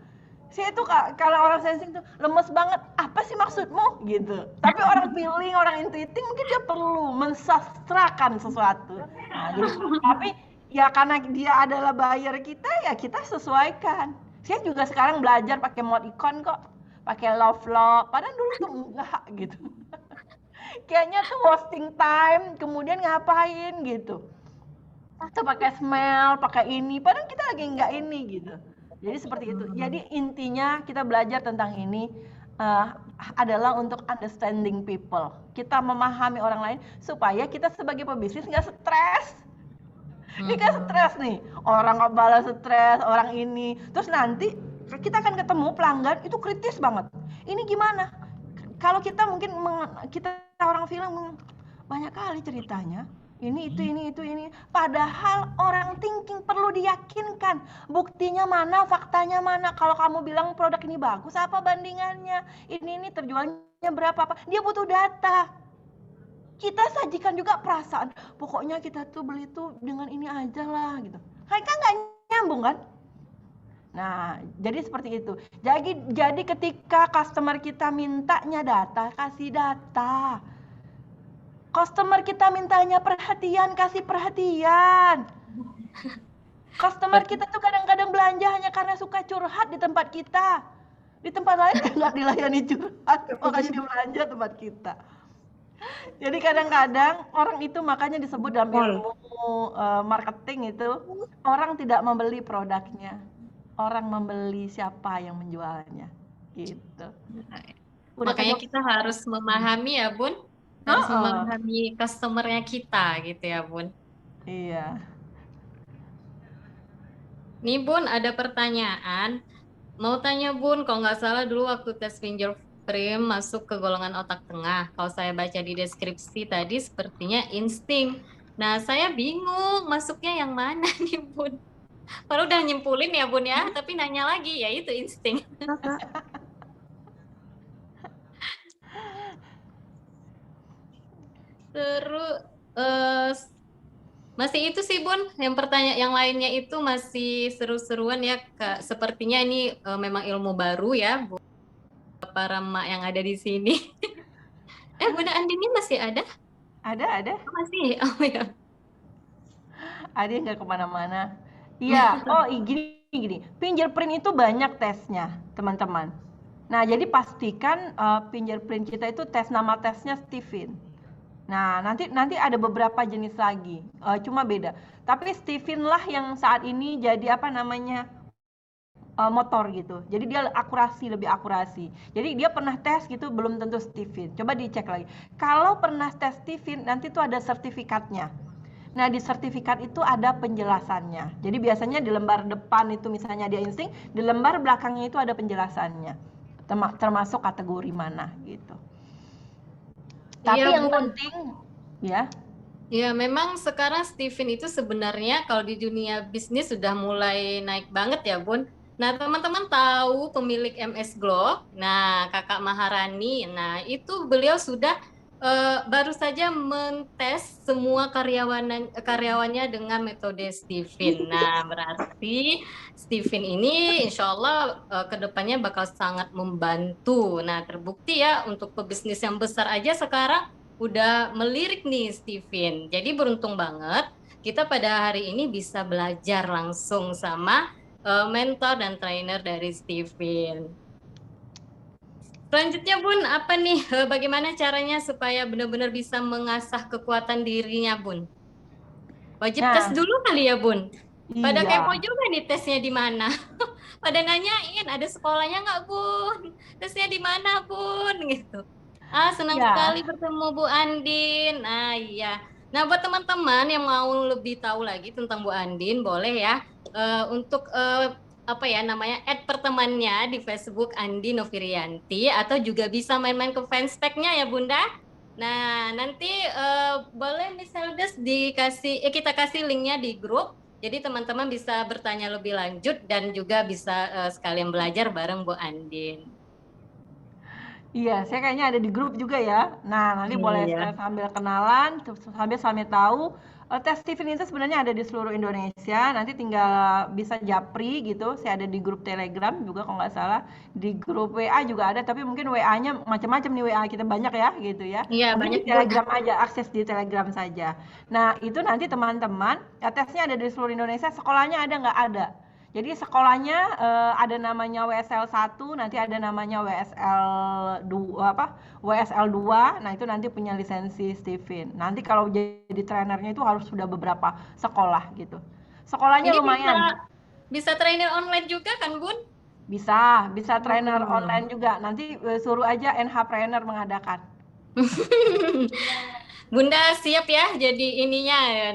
Saya tuh kalau orang sensing tuh lemes banget, apa sih maksudmu gitu. Tapi orang feeling, orang intuiting mungkin dia perlu mensastrakan sesuatu. Nah, jadi, tapi ya karena dia adalah buyer kita, ya kita sesuaikan. Saya juga sekarang belajar pakai mod icon kok, pakai love, padahal dulu tuh enggak gitu. Kayaknya tuh wasting time, kemudian ngapain gitu. Atau pakai smell, pakai ini, padahal kita lagi enggak ini gitu. Jadi seperti itu. Jadi intinya kita belajar tentang ini adalah untuk understanding people. Kita memahami orang lain supaya kita sebagai pebisnis nggak stres. Ini kan stres nih. Orang nggak balas stres, orang ini. Terus nanti kita akan ketemu pelanggan itu kritis banget. Ini gimana? Kalau kita mungkin kita orang film banyak kali ceritanya. Ini itu. Padahal orang thinking perlu diyakinkan. Buktinya mana, faktanya mana. Kalau kamu bilang produk ini bagus, apa bandingannya? Ini terjualnya berapa? Dia butuh data. Kita sajikan juga perasaan. Pokoknya kita tuh beli tuh dengan ini aja lah gitu. Kan nggak nyambung kan? Nah, jadi seperti itu. Jadi ketika customer kita mintanya data, kasih data. Customer kita mintanya perhatian, kasih perhatian. Customer kita tuh kadang-kadang belanja hanya karena suka curhat di tempat kita. Di tempat lain nggak dilayani curhat, makanya dia belanja tempat kita. Jadi kadang-kadang orang itu makanya disebut dalam ilmu marketing itu, orang tidak membeli produknya. Orang membeli siapa yang menjualnya. Gitu. Makanya kita harus memahami ya, Bun. Harus memahami customer-nya kita gitu ya, Bun. Iya. Nih Bun, ada pertanyaan. Mau tanya Bun, kalau nggak salah dulu waktu tes fingerprint masuk ke golongan otak tengah. Kalau saya baca di deskripsi tadi sepertinya insting. Nah, saya bingung masuknya yang mana nih Bun. Padahal udah nyimpulin ya Bun ya, tapi nanya lagi, ya itu insting. Kakak, Terus eh, masih itu sih Bun, yang pertanyaan yang lainnya itu masih seru-seruan ya Kak. Sepertinya ini memang ilmu baru ya buat para emak yang ada di sini. Bunda Andini masih ada? Ada. Oh, masih. Oh ya. Ada yang nggak kemana-mana. Iya, gini. Fingerprint itu banyak tesnya, teman-teman. Nah, jadi pastikan fingerprint kita itu nama tesnya Stephen. Nah, nanti ada beberapa jenis lagi, cuma beda. Tapi Stephen lah yang saat ini jadi motor gitu. Jadi dia lebih akurasi. Jadi dia pernah tes gitu belum tentu Stephen. Coba dicek lagi. Kalau pernah tes Stephen, nanti tuh ada sertifikatnya. Nah, di sertifikat itu ada penjelasannya. Jadi biasanya di lembar depan itu misalnya dia insting, di lembar belakangnya itu ada penjelasannya. Termasuk kategori mana gitu. Tapi Iya, yang Bun. penting ya. Ya, memang sekarang Stephen itu sebenarnya kalau di dunia bisnis sudah mulai naik banget ya, Bun. Nah, teman-teman tahu pemilik MS Glow, nah Kakak Maharani, nah itu beliau sudah baru saja mentes semua karyawannya dengan metode Stephen. Nah, berarti Stephen ini insya Allah kedepannya bakal sangat membantu. Nah, terbukti ya untuk pebisnis yang besar aja sekarang udah melirik nih Stephen. Jadi beruntung banget kita pada hari ini bisa belajar langsung sama mentor dan trainer dari Stephen. Selanjutnya Bun, apa nih bagaimana caranya supaya benar-benar bisa mengasah kekuatan dirinya Bun? Wajib tes dulu kali ya Bun? Pada Iya. kepo juga nih tesnya di mana. Pada nanyain ada sekolahnya nggak Bun? Tesnya di mana Bun? Gitu. Senang sekali bertemu Bu Andin. Iya. Nah, buat teman-teman yang mau lebih tahu lagi tentang Bu Andin, boleh ya untuk add pertemanannya di Facebook Andi Novirianti atau juga bisa main-main ke fanspage-nya ya Bunda. Nah, nanti boleh Miss Heldes kita kasih linknya di grup. Jadi teman-teman bisa bertanya lebih lanjut dan juga bisa sekalian belajar bareng Bu Andin. Iya, saya kayaknya ada di grup juga ya. Nah, nanti boleh sambil kenalan, sambil tahu. Tes Stephen itu sebenarnya ada di seluruh Indonesia. Nanti tinggal bisa japri gitu. Saya ada di grup Telegram juga kalau nggak salah. Di grup WA juga ada, tapi mungkin WA-nya macam-macam nih WA kita banyak ya gitu ya. Iya, mungkin banyak di Telegram aja, akses di Telegram saja. Nah, itu nanti teman-teman, tesnya ada di seluruh Indonesia. Sekolahnya ada nggak ada? Jadi sekolahnya ada namanya WSL 1, nanti ada namanya WSL 2, nah itu nanti punya lisensi Stephen. Nanti kalau jadi trainernya itu harus sudah beberapa sekolah gitu. Sekolahnya ini lumayan. Bisa trainer online juga kan Bun? Bisa trainer online juga. Nanti suruh aja NH Trainer mengadakan. Bunda siap ya jadi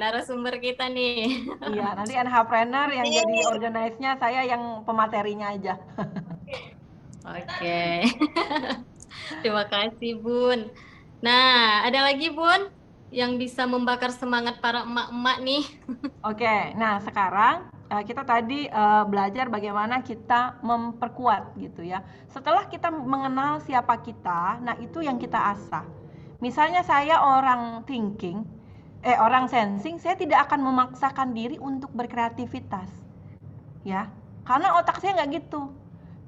narasumber kita nih. Iya, nanti NH Trainer yang jadi organize-nya, saya yang pematerinya aja. Oke. Terima kasih Bun. Nah, ada lagi Bun yang bisa membakar semangat para emak-emak nih. Oke, nah sekarang kita tadi belajar bagaimana kita memperkuat gitu ya. Setelah kita mengenal siapa kita, nah itu yang kita asah. Misalnya saya orang sensing, saya tidak akan memaksakan diri untuk berkreativitas. Ya, karena otak saya nggak gitu.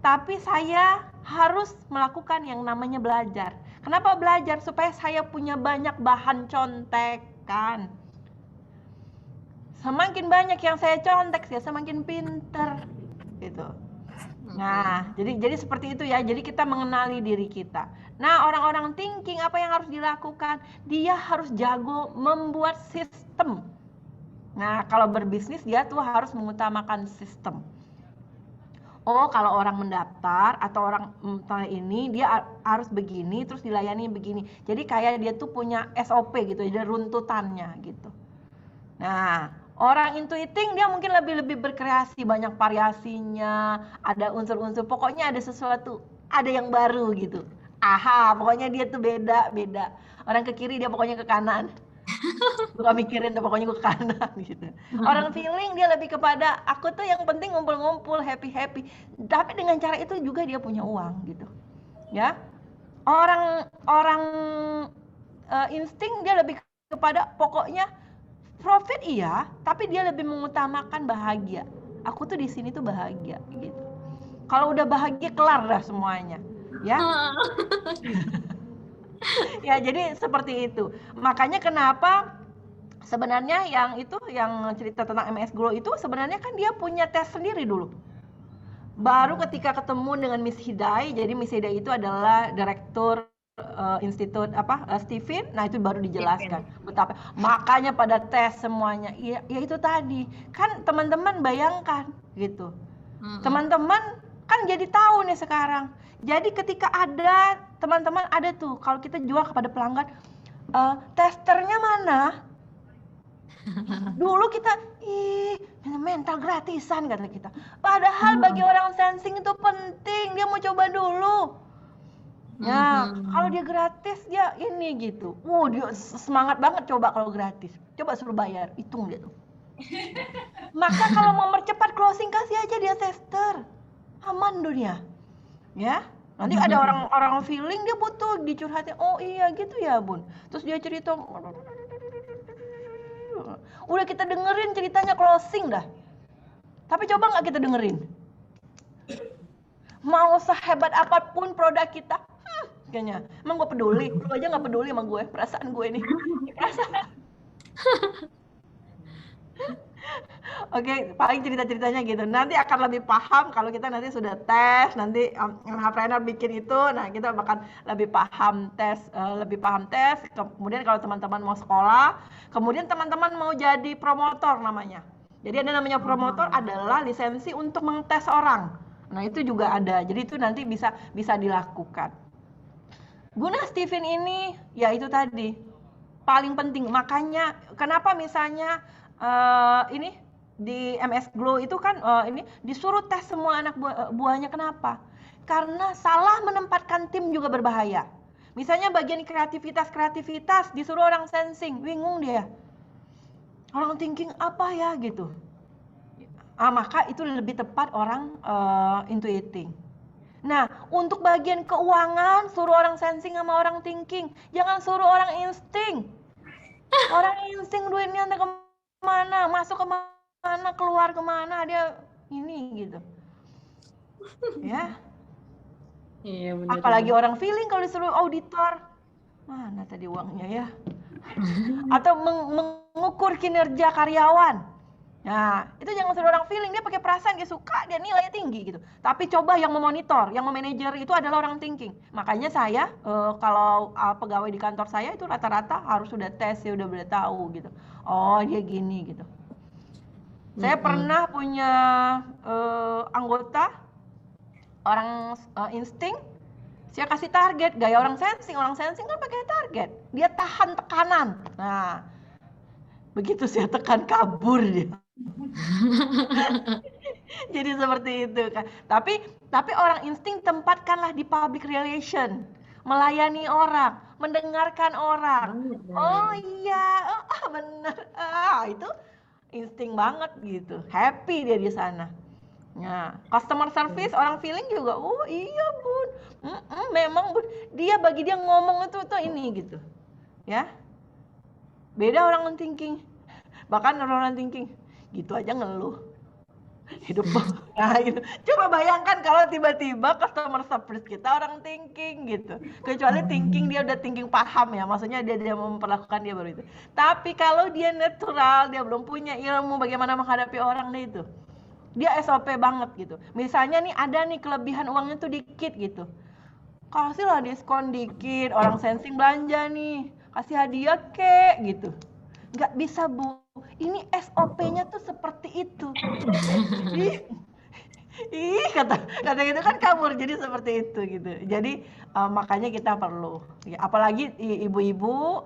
Tapi saya harus melakukan yang namanya belajar. Kenapa belajar? Supaya saya punya banyak bahan contekan. Semakin banyak yang saya contek, saya semakin pinter gitu. Nah, jadi seperti itu ya. Jadi kita mengenali diri kita. Nah, orang-orang thinking apa yang harus dilakukan? Dia harus jago membuat sistem. Nah, kalau berbisnis dia tuh harus mengutamakan sistem. Oh, kalau orang mendaftar atau orang ini dia harus begini, terus dilayani begini. Jadi kayak dia tuh punya SOP gitu, ada runtutannya gitu. Nah, Orang intuiting dia mungkin lebih berkreasi, banyak variasinya, ada unsur-unsur, pokoknya ada sesuatu, ada yang baru gitu. Aha, pokoknya dia tuh beda. Orang ke kiri dia pokoknya ke kanan. Gue gak mikirin tuh, pokoknya gue ke kanan gitu. Orang feeling dia lebih kepada aku tuh yang penting ngumpul-ngumpul, happy. Tapi dengan cara itu juga dia punya uang gitu. Ya. Orang insting dia lebih kepada pokoknya profit iya, tapi dia lebih mengutamakan bahagia. Aku tuh di sini tuh bahagia gitu. Kalau udah bahagia kelar dah semuanya, ya. Ya, jadi seperti itu. Makanya kenapa sebenarnya yang cerita tentang MS Glow itu sebenarnya kan dia punya tes sendiri dulu. Baru ketika ketemu dengan Miss Hidai, jadi Miss Hidai itu adalah direktur institut Stephen, nah itu baru dijelaskan betapa makanya pada tes semuanya. Ya itu tadi kan teman-teman bayangkan gitu. Teman-teman kan jadi tahu nih sekarang. Jadi ketika ada teman-teman ada tuh kalau kita jual kepada pelanggan, testernya mana? Dulu kita mental gratisan kata kita. Padahal bagi orang sensing itu penting, dia mau coba dulu. Ya, kalau dia gratis dia ini gitu. Dia semangat banget coba kalau gratis. Coba suruh bayar, hitung dia tuh. Maka kalau mau mempercepat closing kasih aja dia tester. Aman dunia. Ya. Nanti ada orang feeling dia butuh dicurhatin. Oh iya gitu ya, Bun. Terus dia cerita udah kita dengerin ceritanya closing dah. Tapi coba nggak kita dengerin? Mau sehebat apapun produk kita, kayaknya emang gue peduli, lu aja nggak peduli sama gue, perasaan gue ini. Perasaan. Oke, paling cerita-ceritanya gitu. Nanti akan lebih paham kalau kita nanti sudah tes, nanti NH-Planner bikin itu, nah kita bakal lebih paham tes. Kemudian kalau teman-teman mau sekolah, kemudian teman-teman mau jadi promotor namanya. Jadi ada namanya promotor adalah lisensi untuk mengtes orang. Nah itu juga ada, jadi itu nanti bisa dilakukan. Guna Stephen ini, ya itu tadi, paling penting. Makanya kenapa misalnya ini di MS Glow itu kan ini disuruh tes semua anak buahnya, kenapa? Karena salah menempatkan tim juga berbahaya. Misalnya bagian kreativitas disuruh orang sensing, bingung dia. Orang thinking apa ya gitu. Maka itu lebih tepat orang intuiting. Nah, untuk bagian keuangan suruh orang sensing sama orang thinking, jangan suruh orang insting. Orang insting duitnya entah kemana, masuk kemana, keluar kemana, dia ini gitu. Ya. Iya, benar. Apalagi orang feeling kalau disuruh auditor, mana tadi uangnya ya? Atau mengukur kinerja karyawan. Nah, itu jangan suruh orang feeling, dia pakai perasaan, dia suka, dia nilainya tinggi gitu. Tapi coba yang memonitor, yang memanajer itu adalah orang thinking. Makanya saya kalau pegawai di kantor saya itu rata-rata harus sudah tes, ya udah tahu gitu. Oh, dia gini gitu. Saya pernah punya anggota orang insting, saya kasih target, gaya orang sensing kan pakai target. Dia tahan tekanan. Nah, begitu saya tekan kabur dia. Jadi seperti itu kan. Tapi orang insting tempatkanlah di public relation, melayani orang, mendengarkan orang. Oh iya, benar. Itu insting banget gitu. Happy dia di sana. Nah, customer service orang feeling juga. Oh iya, Bun. Memang Bun. Bagi dia ngomong itu ini gitu. Ya. Beda orang thinking. Bahkan orang thinking gitu aja ngeluh. Hidup nah gitu. Coba bayangkan kalau tiba-tiba customer service kita orang thinking gitu. Kecuali thinking dia udah thinking paham ya, maksudnya dia memperlakukan dia baru itu. Tapi kalau dia natural, dia belum punya ilmu bagaimana menghadapi orang itu. Dia SOP banget gitu. Misalnya nih ada nih kelebihan uangnya tuh dikit gitu. Kasihlah diskon dikit, orang sensing belanja nih. Kasih hadiah kek gitu. Nggak bisa, Bu. Ini SOP-nya tuh seperti itu. Ih, kata gitu kan kabur, jadi seperti itu gitu. Jadi makanya kita perlu, ya, apalagi ibu-ibu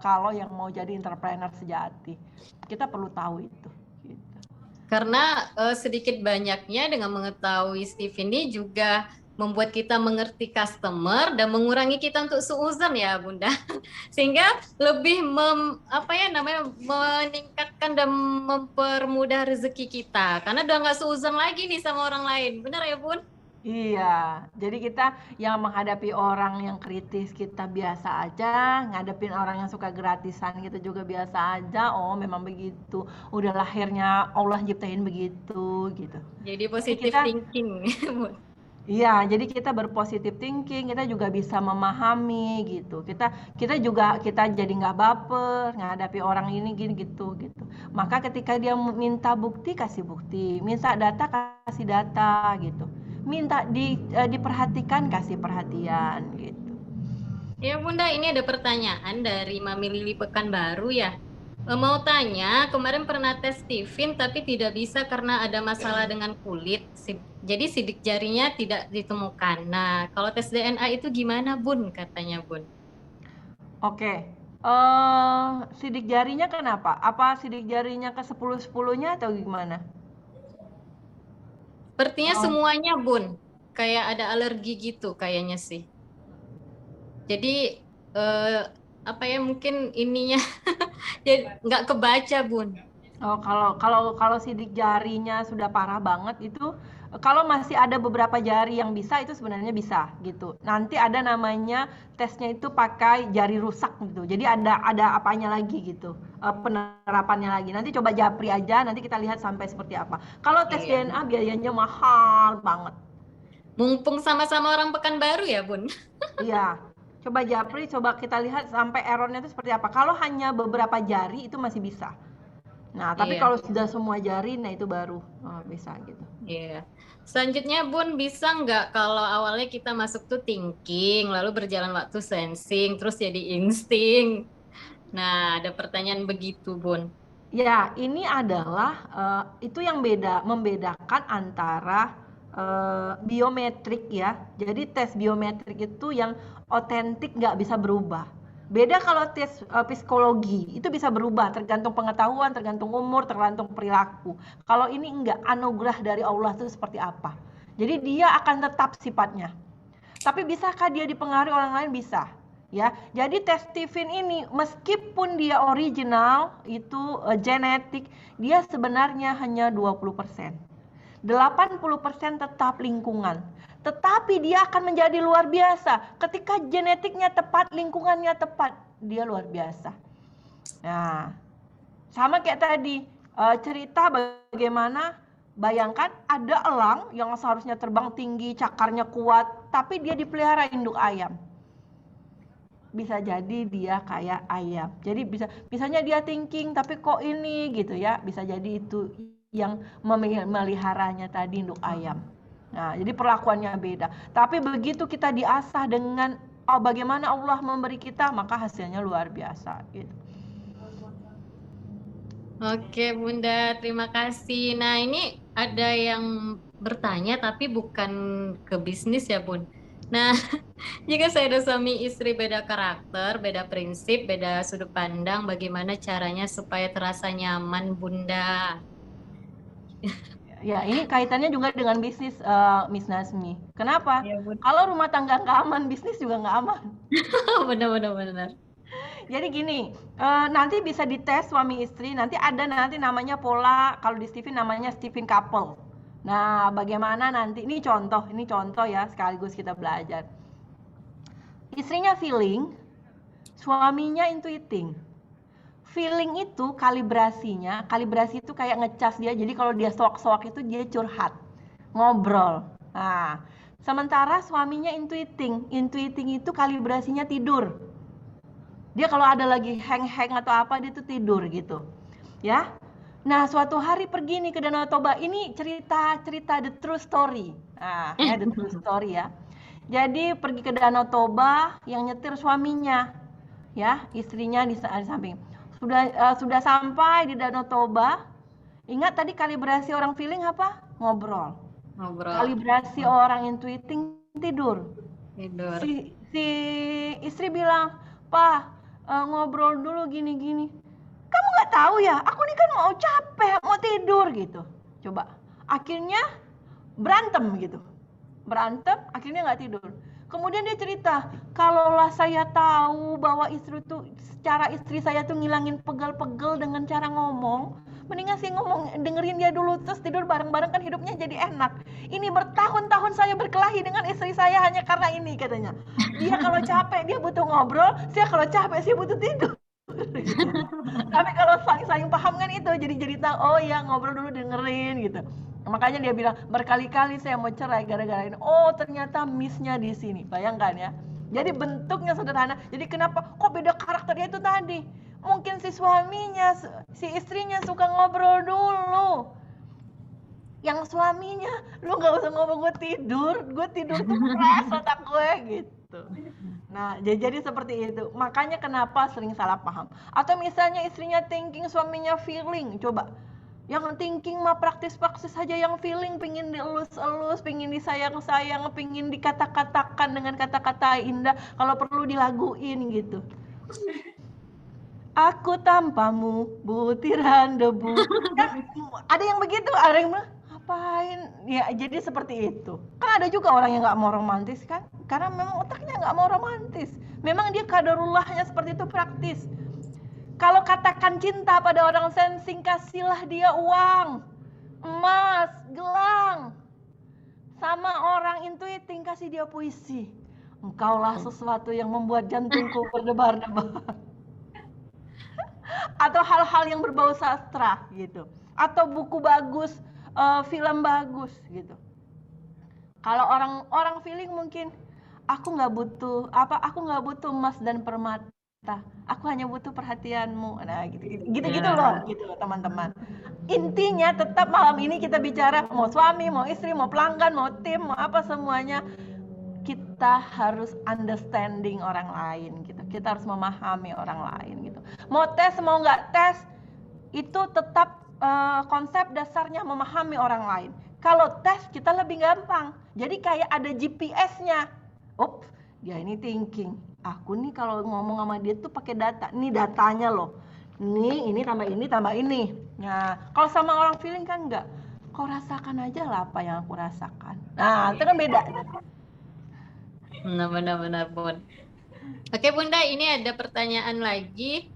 kalau yang mau jadi entrepreneur sejati, kita perlu tahu itu. Gitu. Karena sedikit banyaknya dengan mengetahui Steve ini juga membuat kita mengerti customer dan mengurangi kita untuk suuzon ya Bunda. Sehingga lebih meningkatkan dan mempermudah rezeki kita. Karena udah nggak suuzon lagi nih sama orang lain. Benar ya Bun? Iya, jadi kita yang menghadapi orang yang kritis kita biasa aja, ngadepin orang yang suka gratisan kita juga biasa aja. Oh, memang begitu. Udah lahirnya Allah ciptain begitu gitu. Jadi positive kita- thinking, Bun. Iya, jadi kita berpositif thinking, kita juga bisa memahami gitu. Kita juga jadi nggak baper, nghadapi orang ini gini gitu. Maka ketika dia minta bukti, kasih bukti, minta data, kasih data gitu. Minta diperhatikan, kasih perhatian gitu. Ya Bunda, ini ada pertanyaan dari Mami Lili Pekanbaru ya. Mau tanya, kemarin pernah tes Stephen tapi tidak bisa karena ada masalah dengan kulit. Jadi sidik jarinya tidak ditemukan. Nah, kalau tes DNA itu gimana Bun? Katanya Bun. Oke. Sidik jarinya kenapa? Apa sidik jarinya ke 10-10-nya atau gimana? Sepertinya semuanya Bun. Kayak ada alergi gitu kayaknya sih. Jadi mungkin ininya jadi nggak kebaca Bun. Oh, kalau sidik jarinya sudah parah banget itu, kalau masih ada beberapa jari yang bisa itu sebenarnya bisa gitu. Nanti ada namanya tesnya itu pakai jari rusak gitu. Jadi ada apanya lagi gitu, penerapannya lagi. Nanti coba japri aja, nanti kita lihat sampai seperti apa. Kalau tes DNA biayanya mahal banget. Mumpung sama-sama orang Pekanbaru ya Bun. Iya. Coba japri, coba kita lihat sampai errornya itu seperti apa. Kalau hanya beberapa jari itu masih bisa. Nah, tapi kalau sudah semua jari, nah itu baru bisa gitu. Iya. Selanjutnya Bun, bisa nggak kalau awalnya kita masuk tuh thinking, lalu berjalan waktu sensing, terus jadi insting. Nah, ada pertanyaan begitu Bun. Ya, ini adalah itu yang membedakan antara biometrik ya. Jadi tes biometrik itu yang otentik nggak bisa berubah. Beda kalau tes psikologi, itu bisa berubah tergantung pengetahuan, tergantung umur, tergantung perilaku. Kalau ini enggak, anugerah dari Allah itu seperti apa. Jadi dia akan tetap sifatnya. Tapi bisakah dia dipengaruhi orang lain? Bisa. Ya, jadi tes Stephen ini meskipun dia original, itu genetik, dia sebenarnya hanya 20%. 80% tetap lingkungan. Tetapi dia akan menjadi luar biasa. Ketika genetiknya tepat, lingkungannya tepat, dia luar biasa. Nah, sama kayak tadi, cerita bagaimana, bayangkan ada elang yang seharusnya terbang tinggi, cakarnya kuat, tapi dia dipelihara induk ayam. Bisa jadi dia kayak ayam. Jadi bisanya dia thinking, tapi kok ini gitu ya, bisa jadi itu yang memeliharanya tadi induk ayam. Nah, jadi perlakuannya beda. Tapi begitu kita diasah dengan bagaimana Allah memberi kita, maka hasilnya luar biasa. Gitu. Oke Bunda, terima kasih. Nah ini ada yang bertanya tapi bukan ke bisnis ya Bun. Nah, jika saya ada suami istri beda karakter, beda prinsip, beda sudut pandang, bagaimana caranya supaya terasa nyaman Bunda? Ya, ini kaitannya juga dengan bisnis, Miss Nasmi. Kenapa? Ya, kalau rumah tangga nggak aman, bisnis juga nggak aman. Benar. Jadi gini, nanti bisa dites suami istri, nanti namanya pola, kalau di Stephen namanya Stephen couple. Nah, bagaimana nanti, ini contoh ya, sekaligus kita belajar. Istrinya feeling, suaminya intuiting. Feeling itu kalibrasi itu kayak ngecas dia, jadi kalau dia soak-soak itu dia curhat, ngobrol. Nah, sementara suaminya intuiting itu kalibrasinya tidur. Dia kalau ada lagi hang atau apa, dia tuh tidur gitu. Ya. Nah, suatu hari pergi nih ke Danau Toba, ini cerita the true story. Nah, ya the true story ya. Jadi pergi ke Danau Toba, yang nyetir suaminya. Ya, istrinya di samping. Sudah sampai di Danau Toba, ingat tadi kalibrasi orang feeling apa? Ngobrol. Ngobrol, Kalibrasi orang intuiting tidur. tidur. Si istri bilang, "Pak, ngobrol dulu gini-gini." Kamu nggak tahu ya, aku nih kan mau capek, mau tidur gitu. Coba. Akhirnya berantem gitu. Berantem, akhirnya nggak tidur. Kemudian dia cerita, kalaulah saya tahu bahwa istri saya tuh ngilangin pegel-pegel dengan cara ngomong, mendingan sih dengerin dia dulu terus tidur bareng-bareng, kan hidupnya jadi enak. Ini bertahun-tahun saya berkelahi dengan istri saya hanya karena ini, katanya. Dia kalau capek dia butuh ngobrol, saya kalau capek saya butuh tidur. Gitu. Tapi kalau saling paham kan itu jadi tahu, oh ya ngobrol dulu, dengerin gitu. Makanya dia bilang berkali-kali saya mau cerai gara-gara ini. Oh ternyata miss-nya di sini. Bayangkan ya. Jadi bentuknya sederhana. Jadi kenapa kok beda karakternya itu tadi? Mungkin si suaminya, si istrinya suka ngobrol dulu. Yang suaminya, lu nggak usah ngomong gue tidur tuh fresh otak gue gitu. Nah, jadi seperti itu. Makanya kenapa sering salah paham. Atau misalnya istrinya thinking, suaminya feeling. Coba. Yang thinking mah praktis-praktis saja, yang feeling pingin dielus-elus, pingin disayang-sayang, pingin dikata-katakan dengan kata-kata indah, kalau perlu dilaguin gitu. Aku tanpamu butiran debu. Kan, ada yang begitu, ada yang bilang, ngapain? Ya jadi seperti itu. Kan ada juga orang yang nggak mau romantis kan, karena memang otaknya nggak mau romantis. Memang dia kaderullahnya seperti itu, praktis. Kalau katakan cinta pada orang sensing, kasihlah dia uang, emas, gelang. Sama orang intuiting, kasih dia puisi. Engkaulah sesuatu yang membuat jantungku berdebar-debar. Atau hal-hal yang berbau sastra gitu. Atau buku bagus, film bagus gitu. Kalau orang feeling mungkin, aku nggak butuh emas dan permata. Aku hanya butuh perhatianmu. Nah, gitu loh, gitu loh teman-teman. Intinya tetap malam ini kita bicara, mau suami, mau istri, mau pelanggan, mau tim, mau apa semuanya, kita harus understanding orang lain gitu. Kita harus memahami orang lain gitu. Mau tes, mau nggak tes, itu tetap konsep dasarnya memahami orang lain. Kalau tes kita lebih gampang. Jadi kayak ada GPS-nya. Ups, dia ini thinking. Aku nih kalau ngomong sama dia tuh pakai data. Nih datanya loh. Nih, ini tambah ini, tambah ini. Nah, kalau sama orang feeling kan enggak. Kau rasakan aja lah apa yang aku rasakan. Nah, itu kan beda. Benar-benar Bun. Oke Bunda, ini ada pertanyaan lagi.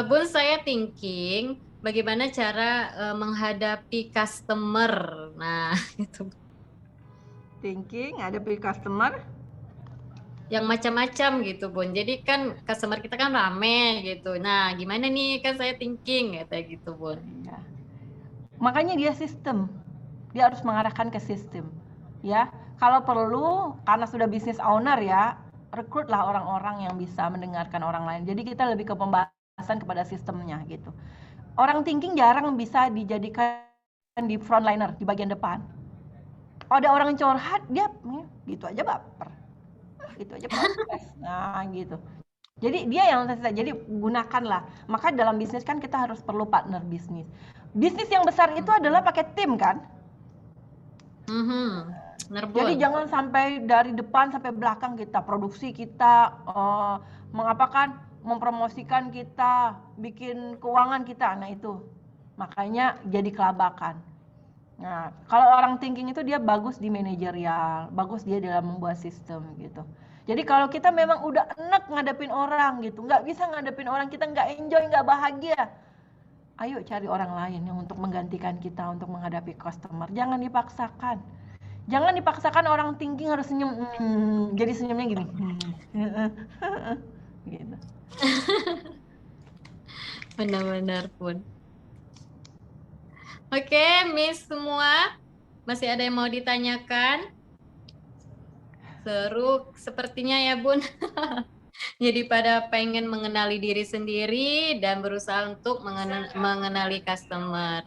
Bun, saya thinking bagaimana cara menghadapi customer. Nah, itu. Thinking, hadapi customer. Yang macam-macam gitu Bun. Jadi kan customer kita kan rame gitu. Nah, gimana nih kan saya thinking kayak gitu Bun. Ya. Makanya dia sistem. Dia harus mengarahkan ke sistem. Ya, kalau perlu karena sudah business owner ya, rekrutlah orang-orang yang bisa mendengarkan orang lain. Jadi kita lebih ke pembahasan kepada sistemnya gitu. Orang thinking jarang bisa dijadikan di frontliner, di bagian depan. Ada orang curhat, dia gitu aja baper. Gitu aja protes. Nah, gitu. Jadi dia yang jadi gunakanlah. Maka dalam bisnis kan kita harus perlu partner bisnis. Bisnis yang besar itu adalah pakai tim kan? Jadi jangan sampai dari depan sampai belakang kita produksi, kita mempromosikan kita, bikin keuangan kita. Nah itu makanya jadi kelabakan. Nah kalau orang thinking itu dia bagus di manajerial, bagus dia dalam membuat sistem gitu. Jadi kalau kita memang udah enak ngadepin orang gitu, nggak bisa ngadepin orang, kita nggak enjoy, nggak bahagia, ayo cari orang lain yang untuk menggantikan kita untuk menghadapi customer. Jangan dipaksakan. Jangan dipaksakan orang thinking harus senyum, jadi senyumnya gini, gitu. Benar-benar Bun. Oke, Miss semua, masih ada yang mau ditanyakan? Seru sepertinya ya Bun. Jadi pada pengen mengenali diri sendiri dan berusaha untuk mengenali customer.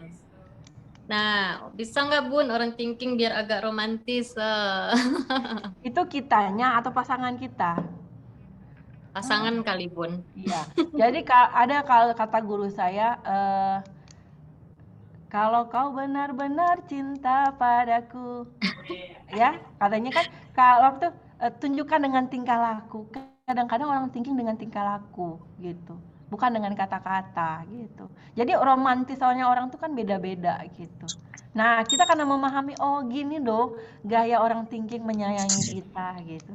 Nah, bisa nggak Bun orang thinking biar agak romantis? Itu kitanya atau pasangan kita? Pasangan kali Bun. Iya. Jadi ada kata guru saya, Kalau kau benar-benar cinta padaku. Ya, katanya kan kalau tuh tunjukkan dengan tingkah laku. Kadang-kadang orang thinking dengan tingkah laku gitu. Bukan dengan kata-kata gitu. Jadi romantis soalnya orang tuh kan beda-beda gitu. Nah, kita karena memahami oh gini dong gaya orang thinking menyayangi kita gitu.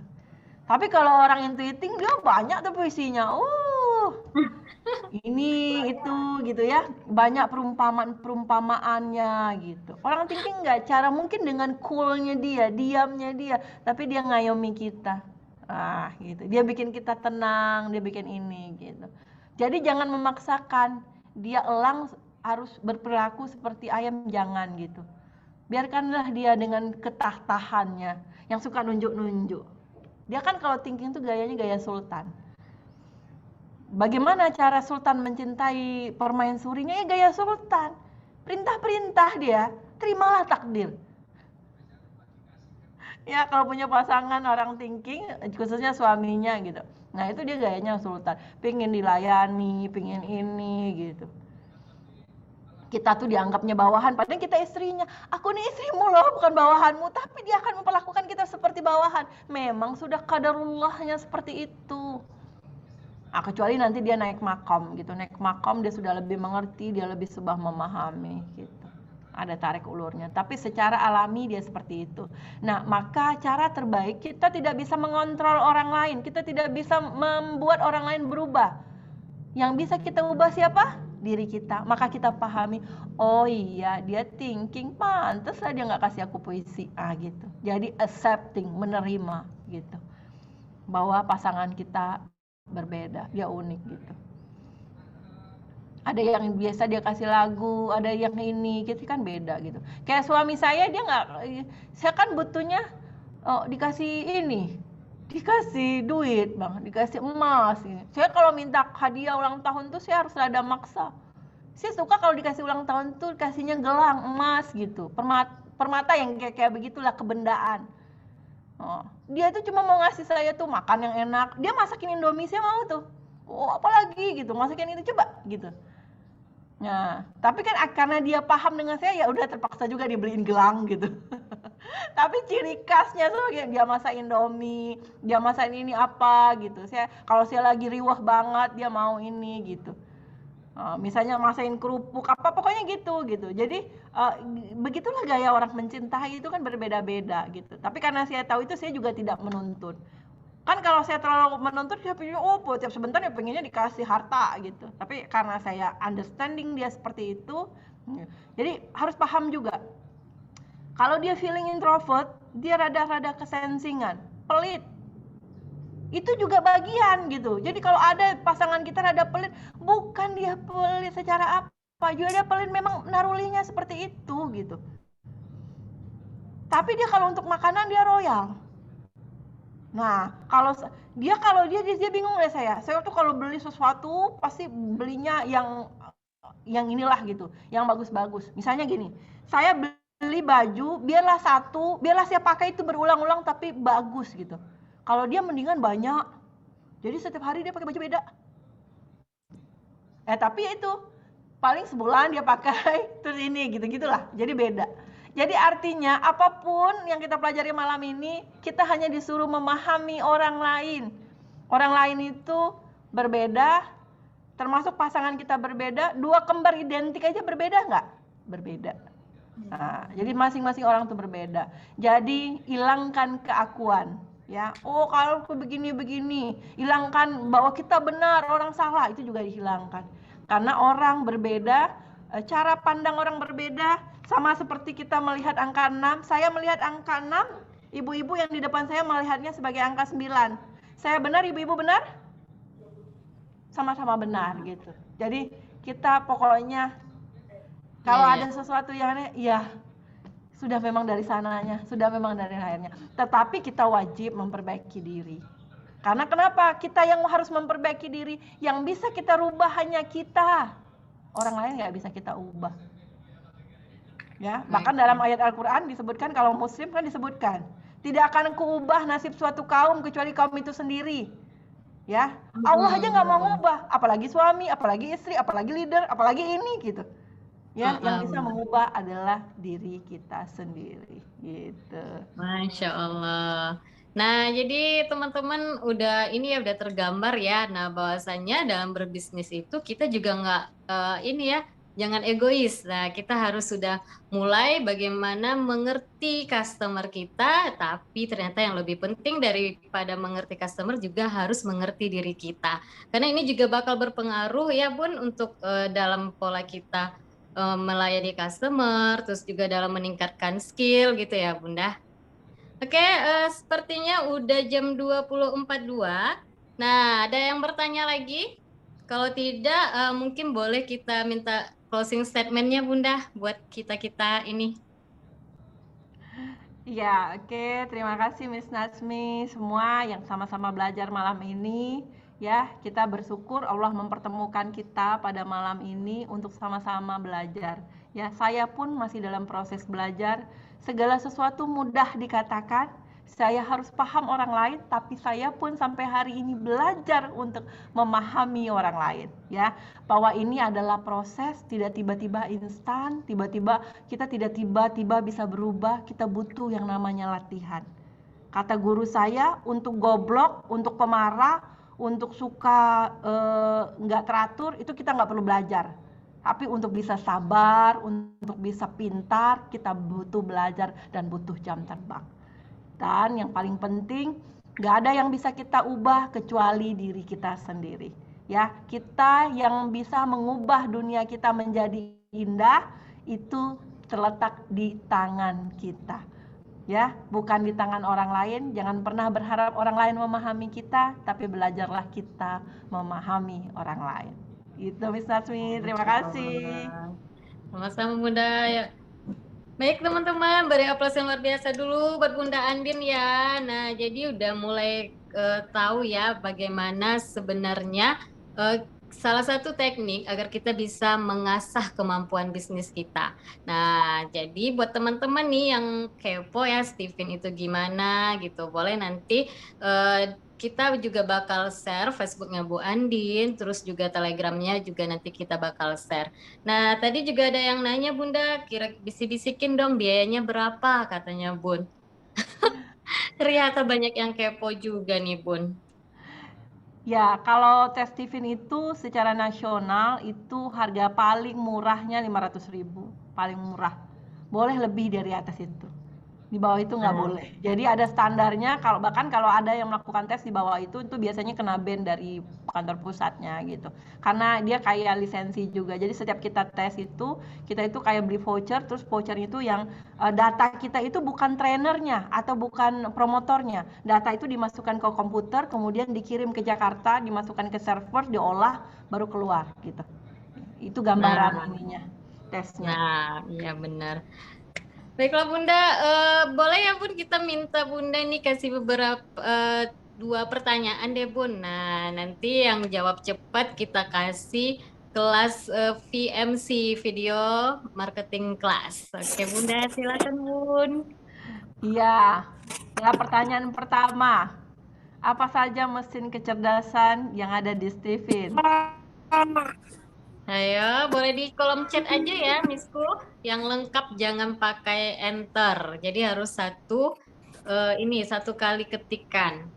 Tapi kalau orang intuiting dia banyak tuh puisinya. Ini itu gitu ya, banyak perumpamaannya gitu. Orang thinking nggak, cara mungkin dengan coolnya dia, diamnya dia, tapi dia ngayomi kita. Gitu. Dia bikin kita tenang, dia bikin ini gitu. Jadi jangan memaksakan dia elang harus berperilaku seperti ayam, jangan gitu. Biarkanlah dia dengan ketahatannya yang suka nunjuk-nunjuk. Dia kan kalau thinking tuh gayanya gaya sultan. Bagaimana cara sultan mencintai permaisurinya? Ya gaya sultan. Perintah-perintah dia, terimalah takdir. Ya kalau punya pasangan orang thinking, khususnya suaminya gitu. Nah itu dia gayanya sultan. Pengen dilayani, pengen ini gitu. Kita tuh dianggapnya bawahan, padahal kita istrinya. Aku nih istrimu loh, bukan bawahanmu. Tapi dia akan memperlakukan kita seperti bawahan. Memang sudah qadarullahnya seperti itu. Kecuali nanti dia naik makom gitu. Naik makom dia sudah lebih mengerti, dia lebih sebah memahami gitu. Ada tarik ulurnya. Tapi secara alami dia seperti itu. Nah, maka cara terbaik kita tidak bisa mengontrol orang lain. Kita tidak bisa membuat orang lain berubah. Yang bisa kita ubah siapa? Diri kita. Maka kita pahami, oh iya dia thinking, pantas lah dia nggak kasih aku puisi. Gitu. Jadi accepting, menerima gitu. Bahwa pasangan kita berbeda, dia unik gitu. Ada yang biasa dia kasih lagu, ada yang ini, gitu kan beda gitu. Kayak suami saya dia nggak, saya kan butuhnya dikasih ini, dikasih duit bang, dikasih emas. Gitu. Saya kalau minta hadiah ulang tahun tuh saya harus rada maksa. Saya suka kalau dikasih ulang tahun tuh kasihnya gelang emas gitu, permata yang kayak begitulah kebendaan. Dia tuh cuma mau ngasih saya tuh makan yang enak. Dia masakin Indomie saya mau tuh. Apalagi gitu, masakin itu coba gitu. Nah, tapi kan karena dia paham dengan saya ya udah terpaksa juga dibeliin gelang gitu. Tapi ciri khasnya tuh dia masak Indomie, dia masak ini apa gitu. Kalau saya lagi riwah banget dia mau ini gitu. Misalnya masakin kerupuk apa pokoknya gitu. Jadi begitulah gaya orang mencintai itu kan berbeda-beda gitu. Tapi karena saya tahu itu saya juga tidak menuntut. Kan kalau saya terlalu menuntut dia pikir tiap sebentar ya pengennya dikasih harta gitu. Tapi karena saya understanding dia seperti itu, jadi harus paham juga. Kalau dia feeling introvert, dia rada-rada kesensingan, pelit. Itu juga bagian gitu. Jadi kalau ada pasangan kita rada pelit, bukan dia pelit secara apa, juga dia pelit memang narulinya seperti itu gitu. Tapi dia kalau untuk makanan dia royal. Nah, kalau dia bingung deh saya. Saya tuh kalau beli sesuatu pasti belinya yang inilah gitu, yang bagus-bagus. Misalnya gini, saya beli baju biarlah saya pakai itu berulang-ulang tapi bagus gitu. Kalau dia mendingan banyak. Jadi setiap hari dia pakai baju beda. Tapi ya itu paling sebulan dia pakai terus ini gitu-gitulah. Jadi beda. Jadi artinya apapun yang kita pelajari malam ini, kita hanya disuruh memahami orang lain. Orang lain itu berbeda, termasuk pasangan kita berbeda. Dua kembar identik aja berbeda nggak? Berbeda. Nah, jadi masing-masing orang itu berbeda. Jadi hilangkan keakuan. Ya, kalau begini, hilangkan bahwa kita benar, orang salah, itu juga dihilangkan. Karena orang berbeda, cara pandang orang berbeda, sama seperti kita melihat angka 6. Saya melihat angka 6, ibu-ibu yang di depan saya melihatnya sebagai angka 9. Saya benar, ibu-ibu benar? Sama-sama benar gitu. Jadi kita pokoknya kalau ada sesuatu yang aneh, ya sudah memang dari sananya, sudah memang dari lahirnya. Tetapi kita wajib memperbaiki diri. Karena kenapa? Kita yang harus memperbaiki diri. Yang bisa kita rubah hanya kita. Orang lain nggak bisa kita ubah. Ya, bahkan dalam ayat Al-Quran disebutkan, kalau Muslim kan disebutkan, tidak akan kuubah nasib suatu kaum kecuali kaum itu sendiri. Ya, Allah aja nggak mau ngubah, apalagi suami, apalagi istri, apalagi leader, apalagi ini gitu. Ya, yang bisa mengubah adalah diri kita sendiri, gitu. Masya Allah. Nah, jadi teman-teman udah ini ya udah tergambar ya. Nah, bahwasannya dalam berbisnis itu kita juga nggak ini ya, jangan egois. Nah, kita harus sudah mulai bagaimana mengerti customer kita, tapi ternyata yang lebih penting daripada mengerti customer juga harus mengerti diri kita. Karena ini juga bakal berpengaruh ya, Bun, untuk dalam pola kita melayani customer, terus juga dalam meningkatkan skill gitu ya, Bunda. Oke, sepertinya udah jam 20.42. Nah, ada yang bertanya lagi? Kalau tidak, mungkin boleh kita minta closing statement-nya, Bunda, buat kita-kita ini. Ya, oke. Terima kasih Miss Nasmi semua yang sama-sama belajar malam ini. Ya, kita bersyukur Allah mempertemukan kita pada malam ini untuk sama-sama belajar. Ya, saya pun masih dalam proses belajar. Segala sesuatu mudah dikatakan. Saya harus paham orang lain, tapi saya pun sampai hari ini belajar untuk memahami orang lain. Ya, bahwa ini adalah proses, tidak tiba-tiba instan, kita tidak tiba-tiba bisa berubah, kita butuh yang namanya latihan. Kata guru saya, untuk goblok, untuk pemarah, untuk suka nggak teratur, itu kita nggak perlu belajar. Tapi untuk bisa sabar, untuk bisa pintar, kita butuh belajar dan butuh jam terbang. Dan yang paling penting, nggak ada yang bisa kita ubah kecuali diri kita sendiri. Ya, kita yang bisa mengubah dunia kita menjadi indah itu terletak di tangan kita. Ya, bukan di tangan orang lain. Jangan pernah berharap orang lain memahami kita, tapi belajarlah kita memahami orang lain. Itu Miss Nasmi, terima kasih. Sama-sama, Bunda. Ya. Baik teman-teman, beri aplaus yang luar biasa dulu buat Bunda Andin ya. Nah, jadi udah mulai tahu ya bagaimana sebenarnya salah satu teknik agar kita bisa mengasah kemampuan bisnis kita. Nah, jadi buat teman-teman nih yang kepo ya Steven itu gimana gitu, boleh nanti kita juga bakal share Facebooknya Bu Andin, terus juga Telegramnya juga nanti kita bakal share. Nah, tadi juga ada yang nanya Bunda, kira bisikin dong biayanya berapa katanya Bun. Ternyata banyak yang kepo juga nih Bun. Ya, kalau tes Steven itu secara nasional itu harga paling murahnya 500.000, paling murah. Boleh lebih dari atas itu. Di bawah itu nggak boleh. Jadi ada standarnya, bahkan kalau ada yang melakukan tes di bawah itu biasanya kena ban dari kantor pusatnya gitu. Karena dia kayak lisensi juga. Jadi setiap kita tes itu, kita itu kayak beli voucher, terus voucher itu yang data kita itu bukan trainernya atau bukan promotornya. Data itu dimasukkan ke komputer, kemudian dikirim ke Jakarta, dimasukkan ke server, diolah, baru keluar gitu. Itu gambaran ininya, tesnya. Nah, iya benar. Baiklah Bunda, boleh ya Bun kita minta Bunda nih kasih beberapa 2 pertanyaan deh Bun. Nah, nanti yang jawab cepat kita kasih kelas VMC, Video Marketing Class. Oke Bunda, silakan Bun. Iya, ya pertanyaan pertama. Apa saja mesin kecerdasan yang ada di Steven? Ayo, boleh di kolom chat aja ya, Misku. Yang lengkap jangan pakai enter. Jadi harus satu kali ketikan.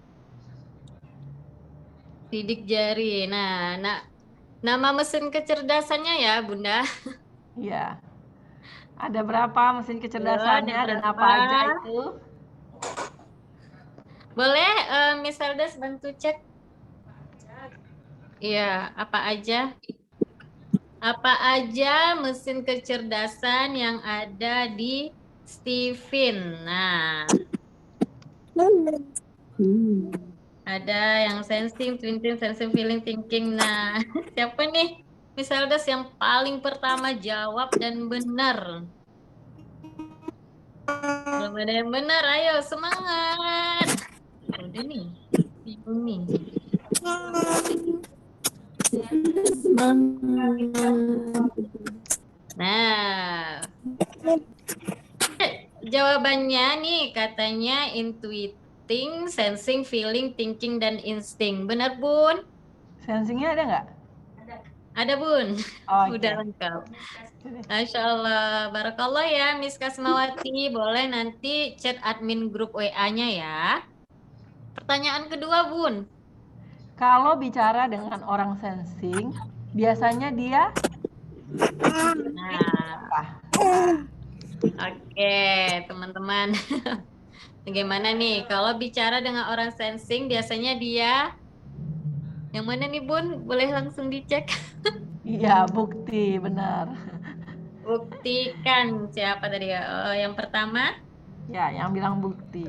Sidik jari. Nah, nama mesin kecerdasannya ya, Bunda. Iya. Ada berapa mesin kecerdasannya dan apa aja itu? Boleh, Miss Eldes bantu cek. Iya, apa aja? Apa aja mesin kecerdasan yang ada di Steven? Nah, ada yang sensing, thinking, sensing, feeling, thinking. Nah, siapa nih? Miss Eldes yang paling pertama jawab dan benar. Belum ada yang benar, ayo semangat. Udah nih, bingung nih. Nah, jawabannya nih katanya intuiting, sensing, feeling, thinking, dan insting. Benar, Bun? Sensingnya ada nggak? Ada Bun, Oke. udah lengkap. Masya Allah, barakallah ya Miss Kasmawati. Boleh nanti chat admin grup WA-nya ya. Pertanyaan kedua Bun. Kalau bicara dengan orang sensing, biasanya dia Nah, apa? oke teman-teman. Bagaimana nih? Kalau bicara dengan orang sensing, biasanya dia yang mana nih Bun? Boleh langsung dicek. Iya, bukti, benar. Buktikan siapa tadi ya? Yang pertama, Ya, yang bilang bukti.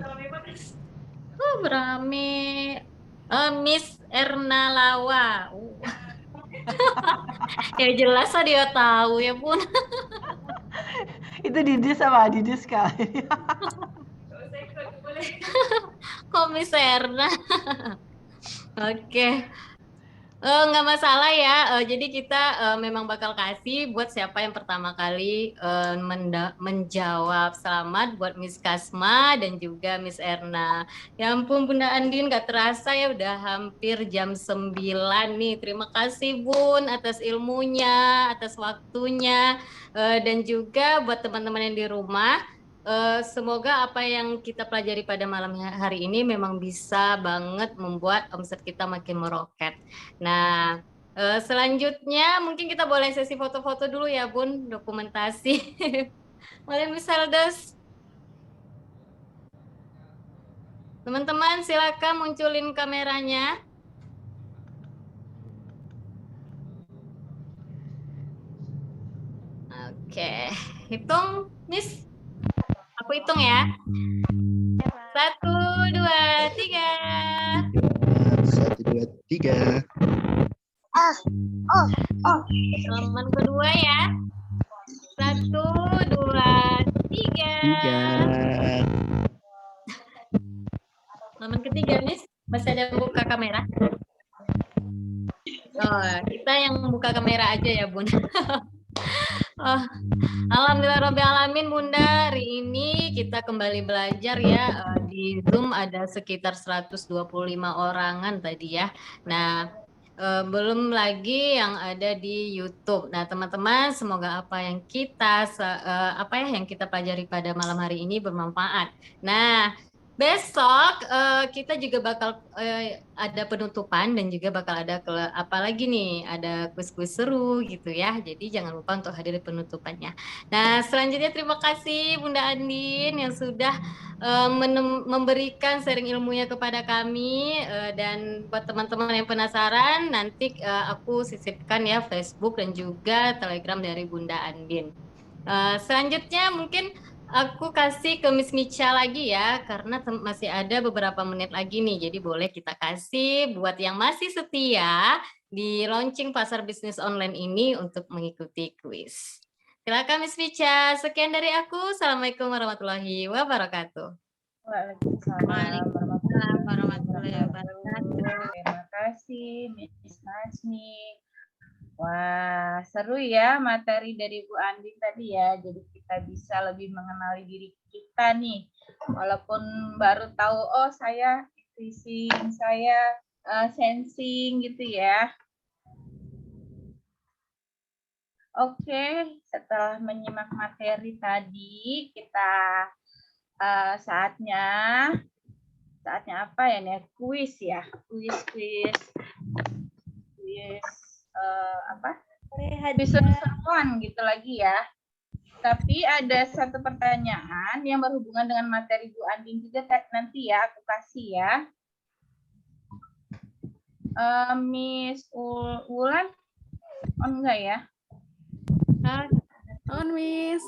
berame. Miss Erna Lawa. Ya jelas lah dia tahu ya Bun. Itu Didis sama Didis kali. Kok Miss Erna? Oke. Nggak masalah ya. Jadi kita memang bakal kasih buat siapa yang pertama kali menjawab. Selamat buat Miss Kasma dan juga Miss Erna. Ya ampun Bunda Andin, nggak terasa ya udah hampir jam 9 nih. Terima kasih Bun atas ilmunya, atas waktunya. Dan juga buat teman-teman yang di rumah. Semoga apa yang kita pelajari pada malam hari ini memang bisa banget membuat omset kita makin meroket. Nah, selanjutnya mungkin kita boleh sesi foto-foto dulu ya Bun, dokumentasi. Boleh Miss Heldes. Teman-teman silakan munculin kameranya. Oke, hitung Miss. Aku hitung ya. 1, 2, 3. 1, 2, 3. Teman kedua ya. 1, 2, 3. 3. Teman ketiga Miss, masih ada yang buka kamera? Oh, kita yang buka kamera aja ya Bun. Oh, Alhamdulillahirrahmanirrahim Bunda, hari ini kita kembali belajar ya. Di Zoom ada sekitar 125 orangan tadi ya. Nah, belum lagi yang ada di YouTube. Nah, teman-teman, semoga apa yang kita yang kita pelajari pada malam hari ini bermanfaat. Nah, besok kita juga bakal ada penutupan dan juga bakal ada apa lagi nih, ada kuis-kuis seru gitu ya. Jadi jangan lupa untuk hadir di penutupannya. Nah, selanjutnya terima kasih Bunda Andin yang sudah memberikan sharing ilmunya kepada kami, dan buat teman-teman yang penasaran nanti aku sisipkan ya Facebook dan juga Telegram dari Bunda Andin. Selanjutnya mungkin aku kasih ke Miss Micha lagi ya, karena masih ada beberapa menit lagi nih, jadi boleh kita kasih buat yang masih setia di launching pasar bisnis online ini untuk mengikuti kuis. Silakan Miss Micha, sekian dari aku. Assalamualaikum warahmatullahi wabarakatuh. Waalaikumsalam warahmatullahi wabarakatuh. Terima kasih Miss Najmi. Wah, seru ya materi dari Bu Andin tadi ya. Jadi kita bisa lebih mengenali diri kita nih. Walaupun baru tahu, oh saya phishing, saya sensing gitu ya. Oke, setelah menyimak materi tadi, kita saatnya apa ya nih? Kuis ya, kuis apa? Seru-seruan gitu lagi ya. Tapi ada satu pertanyaan yang berhubungan dengan materi Bu Andin juga nanti ya, aku kasih ya. Miss Wulan, on enggak ya? On Miss.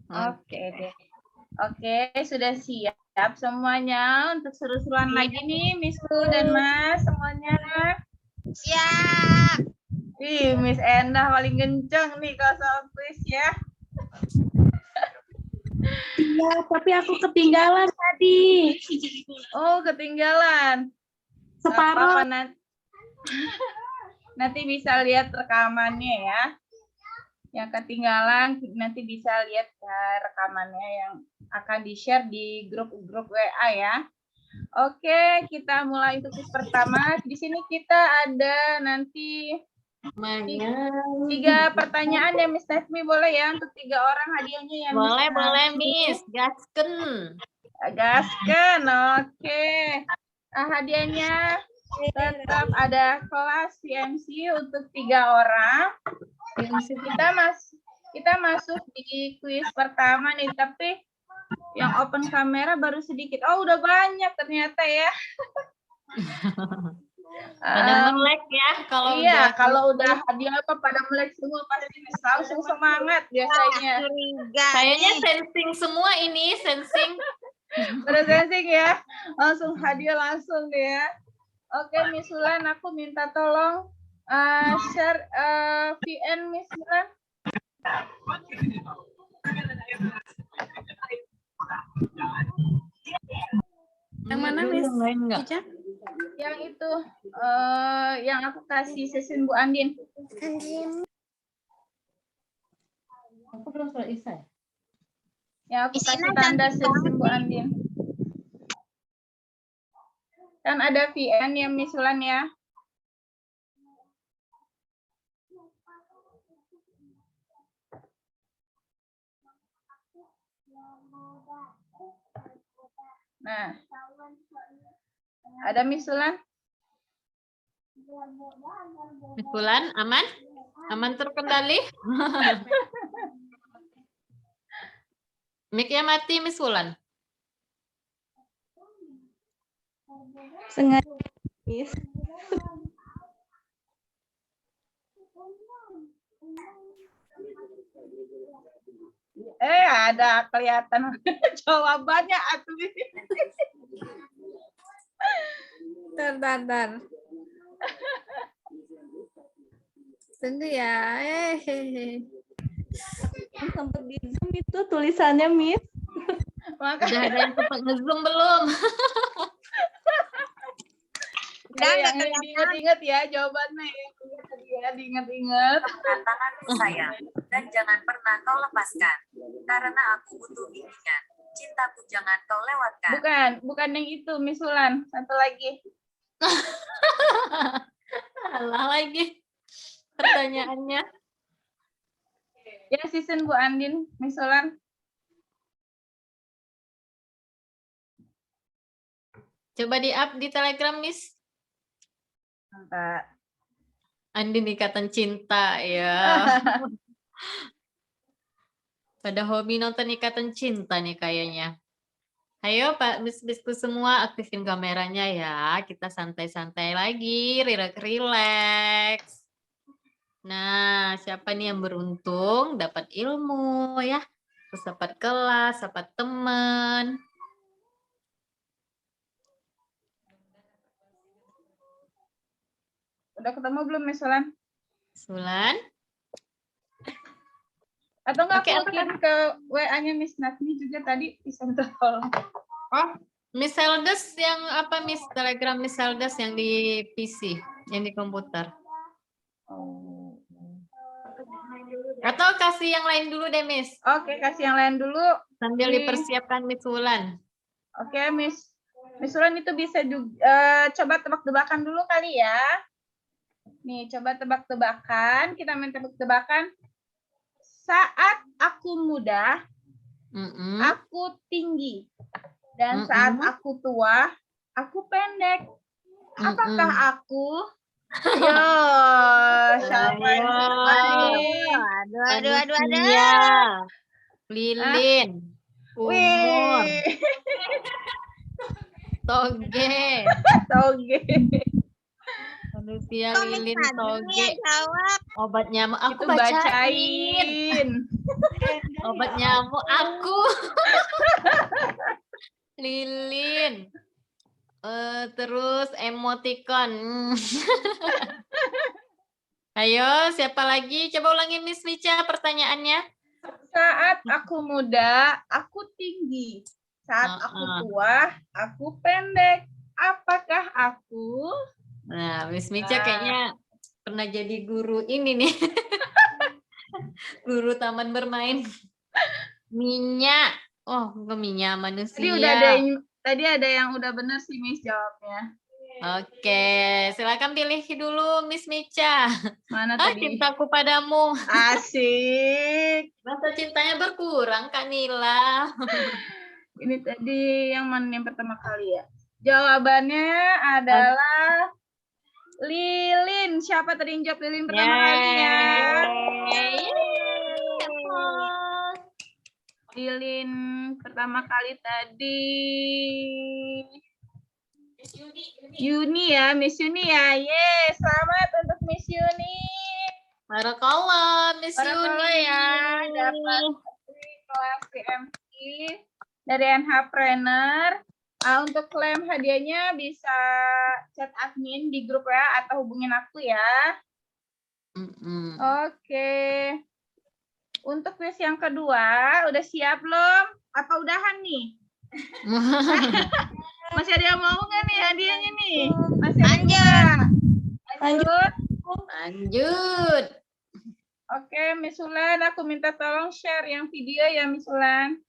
Oke deh. Oke, sudah siap semuanya untuk seru-seruan lagi nih, Miss Wu dan Mas semuanya. Siap. Ih, Miss Endah paling kenceng nih kalau soal quiz ya. Iya, tapi aku ketinggalan tadi. Oh, ketinggalan. Separuh. Nanti bisa lihat rekamannya ya. Yang ketinggalan nanti bisa lihat rekamannya yang akan di-share di grup WA ya. Oke, kita mulai untuk quiz pertama. Di sini kita ada nanti Lumayan. 3 pertanyaan ya Miss Tasmi, boleh ya untuk 3 orang hadiahnya ya Miss Boleh, boleh, Tasmi? Miss. Gasken. Gaskan, oke. Nah, hadiahnya tetap ada kelas CMC untuk 3 orang. Kita masuk di kuis pertama nih, tapi yang open kamera baru sedikit. Oh, udah banyak ternyata ya. Pada melek ya kalau Iya, udah kalau udah hadiah apa pada melek semua pasti langsung semangat biasanya. Curiga kayaknya nih. sensing semua ini, sensing. Pada sensing ya, langsung hadiah langsung deh ya. Oke, Miss Ulan, aku minta tolong share VN Miss Ulan. Yang mana, Miss? Cica? Yang itu, yang aku kasih sesin Bu Andin. Aku belum selesai. Yang aku Isinya kasih tanda cantik sesin Bu Andin. Kan ada VN ya Miss Ulan ya. Nah, ada Miss Ulan? Bulan aman? Aman terkendali? Mic-nya mati, Miss Wulan. Sengaja, Miss. Ada kelihatan jawabannya atuh. Bentar. Tunggu ya. Sempat di Zoom itu tulisannya, Miss. Udah ada yang sempat nge-zoom belum? Udah yang diinget-inget ya jawabannya ya. Diinget-inget. Tanganku sayang, dan jangan pernah kau lepaskan. Karena aku butuh bimbingan. Cintaku jangan kau lewatkan. Bukan yang itu, Miss Ulan. Satu lagi. Salah lagi pertanyaannya. Ya, season Bu Andin, Miss Ulan. Coba di-up di Telegram, Miss. Mantap. Andin Ikatan Cinta, ya. Pada hobi nonton Ikatan Cinta nih kayaknya. Ayo Pak Miss-Missku semua aktifin kameranya ya. Kita santai-santai lagi, relax. Nah, siapa nih yang beruntung dapat ilmu ya. Terus dapat kelas, dapat teman. Udah ketemu belum, Miss Ulan? Sulan? Atau enggak Oke, aku kirim ke WA-nya Miss Natni juga tadi bisa minta tolong. Oh, Miss Heldes yang apa Miss? Telegram Miss Heldes yang di PC, yang di komputer. Atau kasih yang lain dulu deh, Miss. Oke, kasih yang lain dulu. Sambil dipersiapkan Miss Wulan. Oke, Miss Ulan itu bisa juga coba tebak-tebakan dulu kali ya. Nih, coba tebak-tebakan. Kita main tebak-tebakan. Saat aku muda, aku tinggi. Dan saat aku tua, aku pendek. Apakah aku? Yo, siapa ini? Aduh. Lilin. Umur. Toge. Manusia lilin toge. Obat nyamuk aku Itu bacain. Obat nyamuk aku. Lilin. Terus emoticon. Ayo, siapa lagi? Coba ulangi Miss Mica pertanyaannya. Saat aku muda, aku tinggi. Saat aku tua, aku pendek. Apakah aku? Nah, Miss Mica kayaknya pernah jadi guru ini nih. Guru taman bermain. Minyak. Oh, bukan minyak manusia. Tadi ada yang udah benar sih Miss jawabnya. Oke, silakan pilih dulu Miss Mica. Mana Ah, tadi? cintaku padamu. Asik. Rasa cintanya berkurang, Kak Nila. Ini tadi yang mana yang pertama kali ya? Jawabannya adalah Lilin. Siapa tadi yang jawab Lilin pertama kalinya? Lilin pertama kali tadi. Yuni ya, Miss Yuni ya. Yes, selamat untuk Miss Yuni. Barakallah, Miss Barakallah Yuni. ya, dapat kelas PMI dari NHpreneur. Untuk klaim hadiahnya bisa chat admin di grup ya atau hubungin aku ya. Oke. Untuk quiz yang kedua, udah siap belum? Apa udahan nih? Masih ada yang mau nggak nih hadiahnya nih? Masih ada nggak? Lanjut. Lanjut. Oke, Miss Ulan, aku minta tolong share yang video ya, Miss Ulan.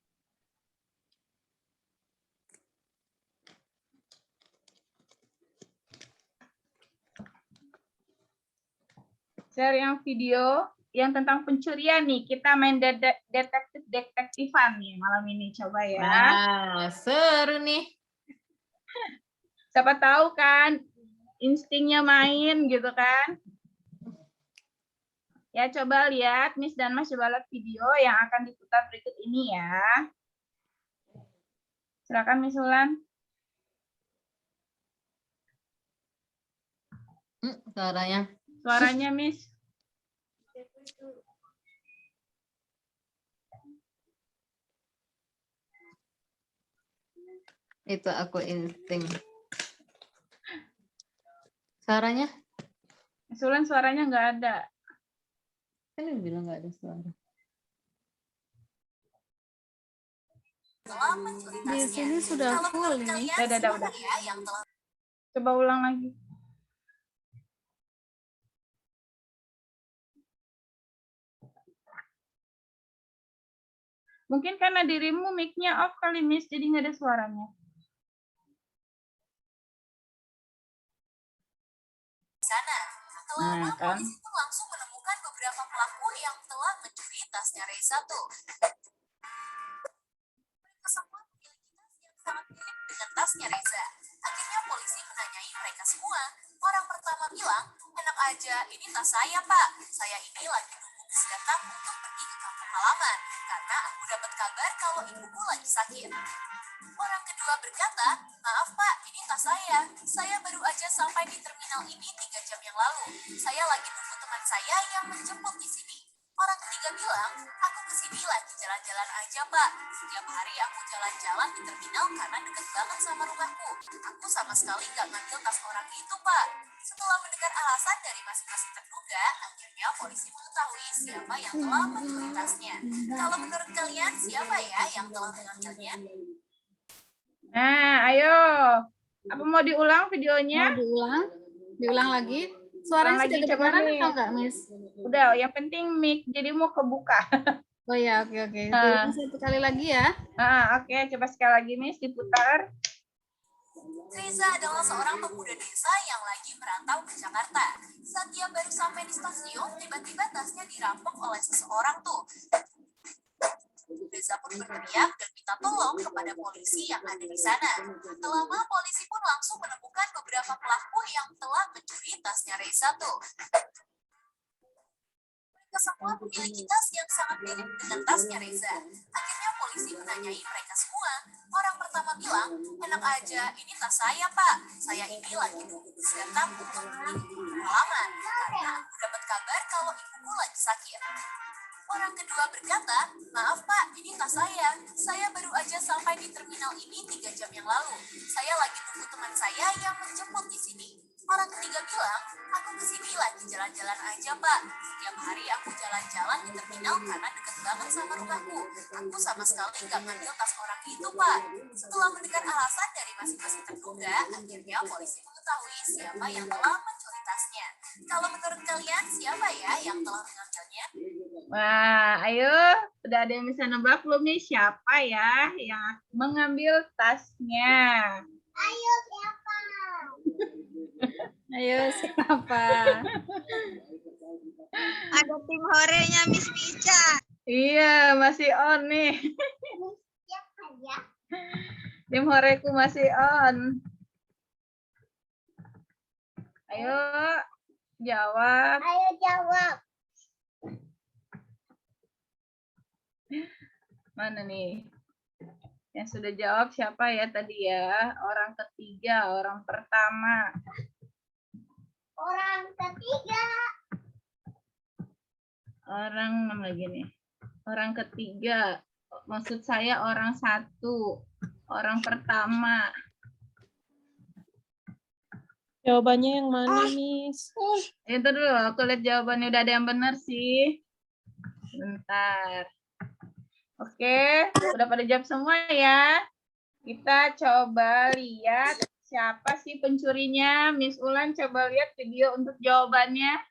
Share yang video yang tentang pencurian nih. Kita main detektif-detektifan nih malam ini. Coba ya. Wah, seru nih. Siapa tahu kan instingnya main gitu kan. Ya coba lihat Miss dan Mas, coba lihat video yang akan diputar berikut ini ya. Silakan Miss Ulan. Suaranya. Suaranya Miss. Itu aku insting. Suaranya? Miss Ulan suaranya nggak ada. Kan dia bilang nggak ada suara. Di sini sudah full ini. Udah. Coba ulang lagi. Mungkin karena dirimu mic-nya off kali, Miss, jadi nggak ada suaranya. Sana, lama Kan? polisi pun langsung menemukan beberapa pelaku yang telah mencuri tasnya Reza tuh. Mereka semua memiliki tas yang sangat mirip dengan tasnya Reza. Akhirnya polisi menanyai mereka semua. Orang pertama bilang, enak aja, ini tas saya Pak. Saya ini lagi nunggu bus datang untuk pergi ke kampung halaman. Karena aku dapat kabar kalau ibuku lagi sakit. Orang kedua berkata, maaf Pak, ini tas saya. Saya baru aja sampai di terminal ini 3 jam yang lalu. Saya lagi nunggu teman saya yang menjemput di sini. Orang ketiga bilang, aku kesini lagi jalan-jalan aja Pak. Setiap hari aku jalan-jalan di terminal karena deket banget sama rumahku. Aku sama sekali nggak ngambil tas orang itu Pak. Setelah mendengar alasan dari masing-masing terduga, akhirnya polisi mengetahui siapa yang telah mencuri tasnya. Kalau menurut kalian, siapa ya yang telah mengambilnya? Nah, ayo. Apa mau diulang videonya? Mau diulang? Diulang lagi? Suaranya Ulang sudah lagi, coba, kedengaran Miss. atau enggak, Miss? Udah, yang penting mic jadi mau kebuka. Oh ya, oke. Diulang satu kali lagi ya. Oke, coba sekali lagi Miss diputar. Reza adalah seorang pemuda desa yang lagi merantau ke Jakarta. Saat dia baru sampai di stasiun, tiba-tiba tasnya dirampok oleh seseorang tuh. Reza pun berteriak dan minta tolong kepada polisi yang ada di sana. Tak lama, polisi pun langsung menemukan beberapa pelaku yang telah mencuri tasnya Reza tuh. Mereka semua memiliki tas yang sangat mirip dengan tasnya Reza. Akhirnya polisi menanyai mereka semua. Orang pertama bilang, enak aja, ini tas saya Pak. Saya ini lagi nunggu bus datang untuk pergi ke halaman. Karena aku dapat kabar kalau ibuku lagi sakit. Orang kedua berkata, maaf Pak, ini tas saya. Saya baru aja sampai di terminal ini 3 jam yang lalu. Saya lagi nunggu teman saya yang menjemput di sini. Orang ketiga bilang, aku kesini lagi jalan-jalan aja Pak. Setiap hari aku jalan-jalan di terminal karena deket banget sama rumahku. Aku sama sekali nggak ngambil tas orang itu Pak. Setelah mendengar alasan dari masing-masing terduga, akhirnya polisi mengetahui siapa yang telah mencuri tasnya. Kalau menurut kalian, siapa ya yang telah mengambilnya? Wah, ayo. Udah ada yang bisa nebak belum nih siapa ya yang mengambil tasnya? Ayo siapa? Ayo siapa? Ada tim horenya Miss Mica. Iya, masih on nih. Tim horeku masih on. Ayo, jawab. Ayo jawab. Mana nih? Yang sudah jawab siapa ya tadi ya? Orang ketiga, orang pertama. Orang ketiga. Orang mana lagi nih? Orang ketiga. Maksud saya orang satu. Orang pertama. Jawabannya yang mana, Miss? Itu dulu, aku lihat jawabannya udah ada yang benar sih. Bentar. Oke, udah pada jawab semua ya. Kita coba lihat siapa sih pencurinya. Miss Ulan coba lihat video untuk jawabannya.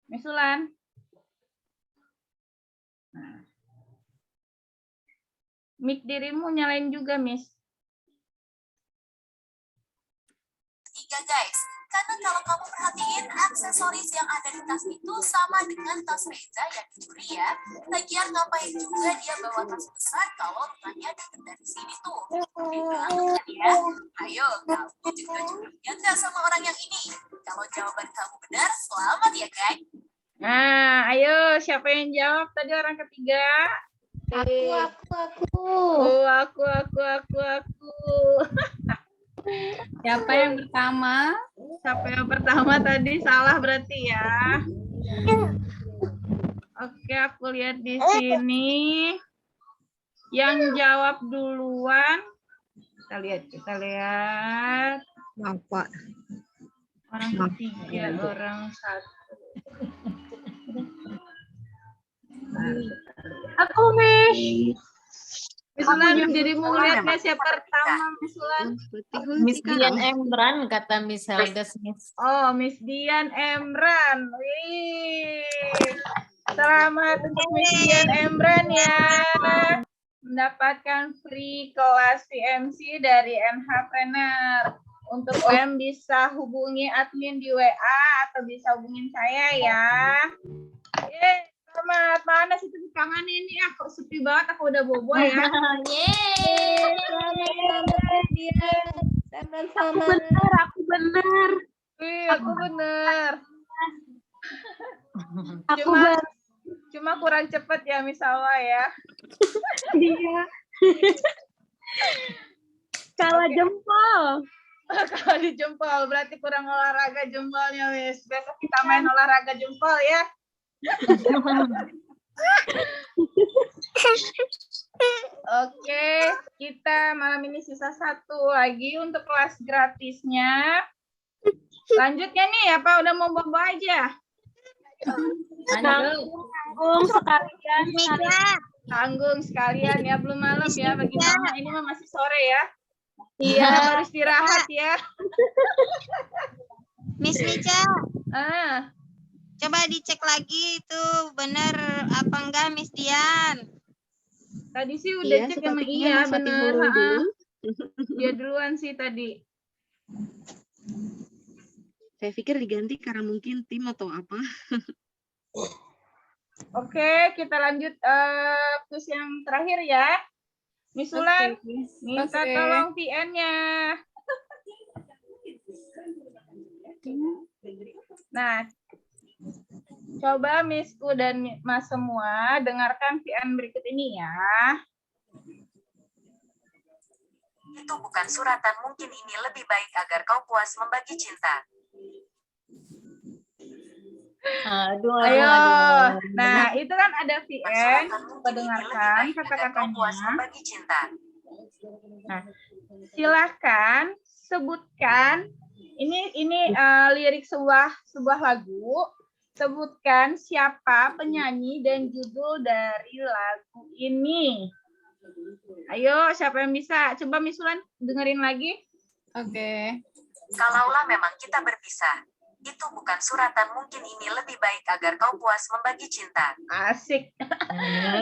Miss Ulan. Nah. Mic dirimu nyalain juga, Miss. 3 guys, karena kalau kamu perhatiin aksesoris yang ada di tas itu sama dengan tas Reza yang dicuri ya. Lagian ngapain juga dia bawa tas besar kalau nilainya deket dari sini tuh. Dibilang kan ya. Ayo, kamu juga curiga nggak sama orang yang ini? Kalau jawaban kamu benar, selamat ya guys. Nah, ayo siapa yang jawab tadi orang ketiga? Aku. Aku. Siapa yang pertama? Siapa yang pertama tadi salah berarti ya. Oke, aku lihat di sini. Yang jawab duluan. Kita lihat. Bapak. Orang ketiga, orang satu. Aku, Miss. Miss Ulan, dirimu lihatnya siapa pertama, Miss Ulan? Miss Dian Emran kata Miss Helda Smith. Oh, Miss Dian Emran. Wih. Selamat untuk Miss Dian Emran ya. Mendapatkan free kelas PMC dari NHpreneur. Untuk UM bisa hubungi admin di WA atau bisa hubungin saya ya. Yeay. Selamat, mana sih tepuk tangan ini? Kok sepi banget, aku udah bobo ya. Aku benar. Wih, aku bener. Aku benar. Cuma kurang cepet ya, misalnya ya. Iya. Kalah jempol. Kalau di jempol, berarti kurang olahraga jempolnya, Miss. Besok kita main olahraga jempol ya. Oke, kita malam ini sisa satu lagi untuk kelas gratisnya. Lanjutnya nih, apa udah mau bobo aja? Tanggung sekalian. Tanggung sekalian ya, belum malam ya. Bagi mama ini mah masih sore ya. Iya. Harus istirahat ya. Miss Mica, Ah, coba dicek lagi itu bener apa enggak Miss Dian. tadi sih udah Iya, cek emang sepertinya iya Mas Fatih bener. Hurul dulu. Dia duluan sih tadi. Saya pikir diganti karena mungkin tim atau apa. Oke, kita lanjut quiz yang terakhir ya. Miss Ulan, minta Oke. tolong VN-nya. Nah, coba Missku dan Mas semua dengarkan VN berikut ini ya. Itu bukan suratan, mungkin ini lebih baik agar kau puas membagi cinta. Aduh, Ayo. aduh. Nah, itu kan ada VN. Suratan Coba mungkin ini lebih dengarkan baik agar kau puas kata-katanya. membagi cinta. Nah, silakan sebutkan ini lirik sebuah lagu. Sebutkan siapa penyanyi dan judul dari lagu ini. Ayo, siapa yang bisa? Coba Miss Ulan dengerin lagi. Oke. Kalaulah memang kita berpisah, itu bukan suratan, mungkin ini lebih baik agar kau puas membagi cinta. Asik.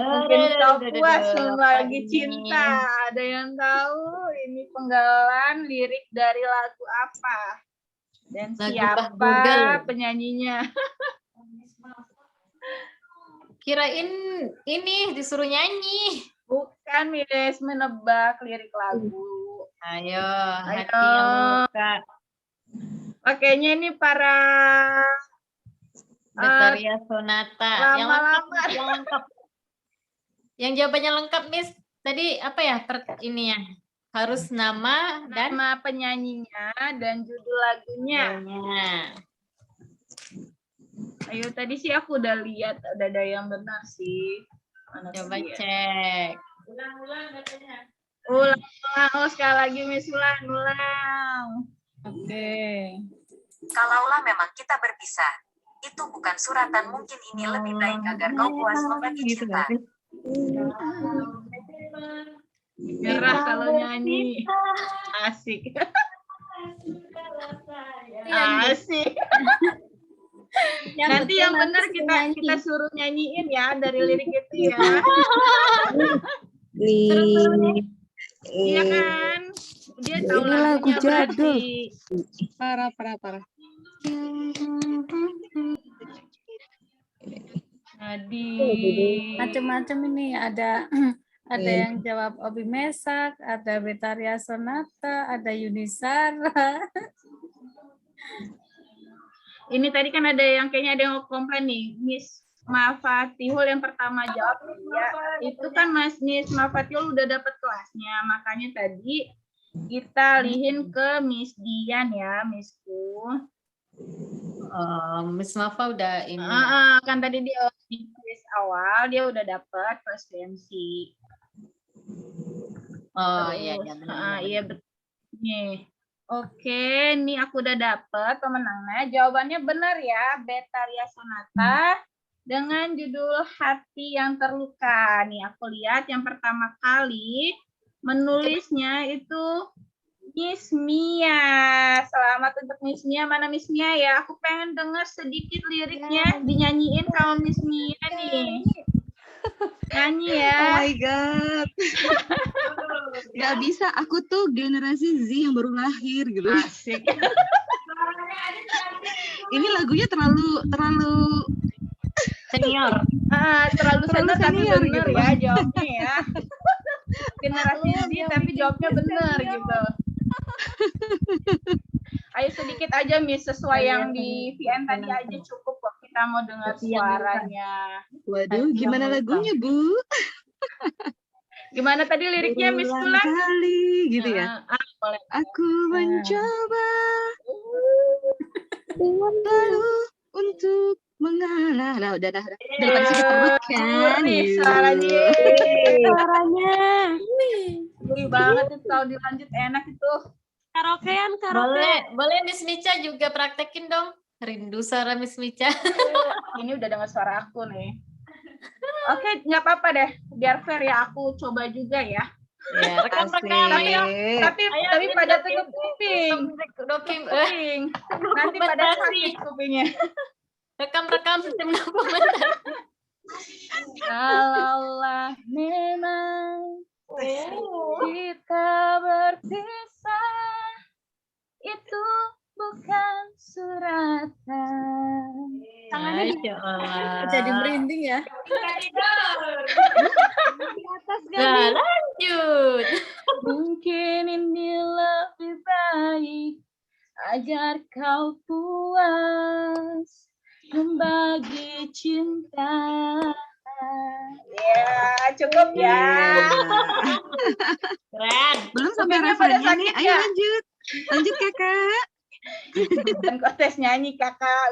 Mungkin kau puas membagi cinta. Ada yang tahu ini penggalan lirik dari lagu apa? Dan Lagu siapa Google. penyanyinya? Kirain ini disuruh nyanyi. Bukan, Miss, menebak lirik lagu. Ayo, Ayo. hati yang luka. Pakainya ini para Bataria Sonata. Yang lengkap, lama-lama. yang lengkap. Yang jawabannya lengkap, Miss. Tadi apa ya ini ya? Harus nama dan nama penyanyinya dan judul lagunya. Ayo, tadi sih aku udah lihat ada yang benar sih. Mana Coba tadi ya? cek. Ulang. Oh, sekali lagi Miss ulang. Oke. Kalaulah memang kita berpisah, itu bukan suratan, mungkin ini lebih baik agar kau puas membagi Gitu cinta. berarti. Merah kalau nyanyi. Asik. Asik. Nanti yang benar kita suruh nyanyiin ya dari lirik itu ya. Iya kan? Dia tahu Ini lagu lagunya jadul. berarti. Parah. Adi. Macam-macam ini ada yang jawab Obi Mesak, ada Betaria Sonata, ada Yunisara. Ini tadi kan ada yang kayaknya ada yang komplain nih, Miss Mafatihul yang pertama jawab ya. Itu kan Miss Mafatihul udah dapat kelasnya, makanya tadi kita alihin ke Miss Dian ya, Missku. Miss Mafa udah ini. Kan tadi di quiz awal dia udah dapat first MC. Oh iya benar. Iya betul. Nih. Oke, nih aku udah dapet pemenangnya. Jawabannya benar ya, Betaria Sonata dengan judul Hati yang Terluka. Nih aku lihat yang pertama kali menulisnya itu Miss Mia. Selamat untuk Miss Mia. Mana Miss Mia ya? Aku pengen dengar sedikit liriknya dinyanyiin sama Miss Mia nih. Nyanyi ya. Oh my god. Gak bisa, aku tuh generasi Z yang baru lahir gitu. Asik. Ini lagunya terlalu Senior. Terlalu senior tapi senior bener gitu, ya jawabnya ya. Generasi Z tapi jawabnya bener gitu. Ayo sedikit aja Miss, sesuai yang di VN tadi aja cukup kok, kita mau dengar suaranya. Waduh, gimana lagunya, Bu? Gimana tadi liriknya Miss Berulang Tulang? kali gitu ya. Boleh. Aku mencoba lalu untuk mengalah. Nah, udah daripada sakit perut kan. Nih gitu. suaranya. Suaranya. Banget itu kalau dilanjut enak itu. Karaokean, karaoke. Boleh Miss Mica juga praktekin dong. Rindu suara Miss Mica. Ini udah dengar suara aku nih. Oke, nggak apa-apa deh. Biar fair ya, aku coba juga ya. Ya, rekam-rekam. Tapi pada tutup kuping. Dokim. Kuping. Nanti pada sakit kupingnya. Rekam-rekam sistem dokumentasi. Kalaulah memang kita berpisah, itu bukan suratan. Tangannya Masya Allah. jadi merinding ya. Nah, lanjut. Mungkin ini lebih baik agar kau puas membagi cinta. Ya, cukup ya. Keren. Belum sampai Kupingnya pada refrennya nih. sakit Ayo ya? lanjut. Lanjut, Kakak. Dan kontes nyanyi kakak.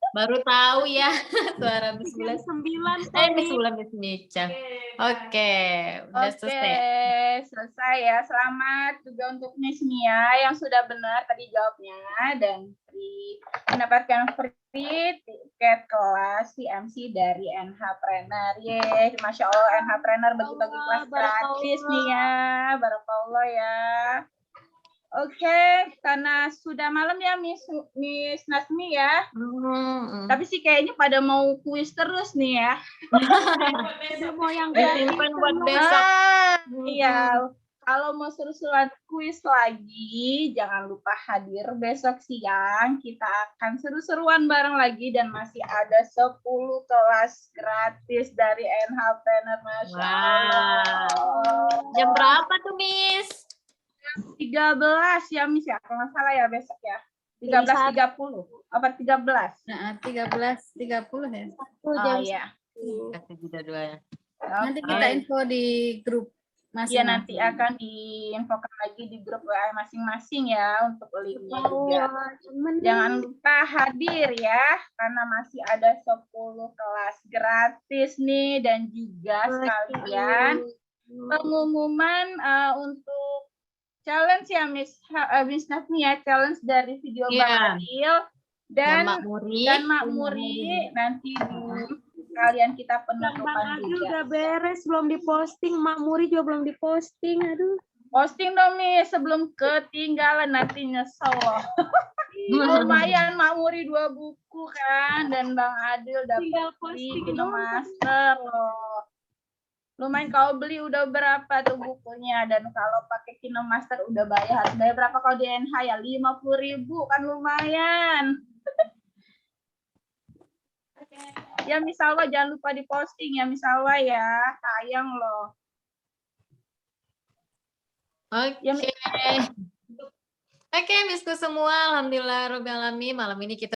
Baru tahu ya suara Miss Bulan. 9. Miss Bulan Miss Mica. Oke, udah selesai. Selesai ya. Selamat juga untuk Miss Mia yang sudah benar tadi jawabnya dan mendapatkan free tiket kelas CMC dari NH Trainer. Yeay, Masya Allah NH Trainer bagi-bagi kelas gratis nih ya. Barakallah ya. Oke, karena sudah malam ya Miss Nasmi ya. Tapi sih kayaknya pada mau kuis terus nih ya. Udah mau yang Disimpan buat besok. Iya, kalau mau seru-seruan kuis lagi, jangan lupa hadir besok siang. Kita akan seru-seruan bareng lagi dan masih ada 10 kelas gratis dari NH Planner. Masya Allah. Jam berapa tuh, Miss? 13 ya, Miss ya. Kalau nggak salah ya besok ya. 13.30. Apa 13? Nah, 13.30 ya. Oh iya. Kasih jeda dua ya. Nanti kita info di grup Iya, masing-masing. nanti akan diinfokan lagi di grup WA masing-masing ya untuk linknya juga. Jangan lupa hadir ya, karena masih ada 10 kelas gratis nih, dan juga sekalian pengumuman untuk challenge ya Miss Nasmi ya, challenge dari video Bang Adil dan Mak Muri nanti kalian kita penutupan Bang Adil juga. udah beres, belum diposting. Mak Muri juga belum diposting. Aduh. Posting dong Miss sebelum ketinggalan nanti nyesel loh. Lumayan Mak Muri 2 buku kan, dan Bang Adil dapat di KinoMaster loh. Lumayan, kalau beli udah berapa tuh bukunya, dan kalau pakai KinoMaster udah bayar. Harus bayar berapa kalau di NH ya? 50.000 kan lumayan. Ya Miss Salwa jangan lupa diposting ya Miss Salwa ya. Sayang loh. Oke. Oke, Missku semua. Alhamdulillah Rabbil Alamin. Malam ini kita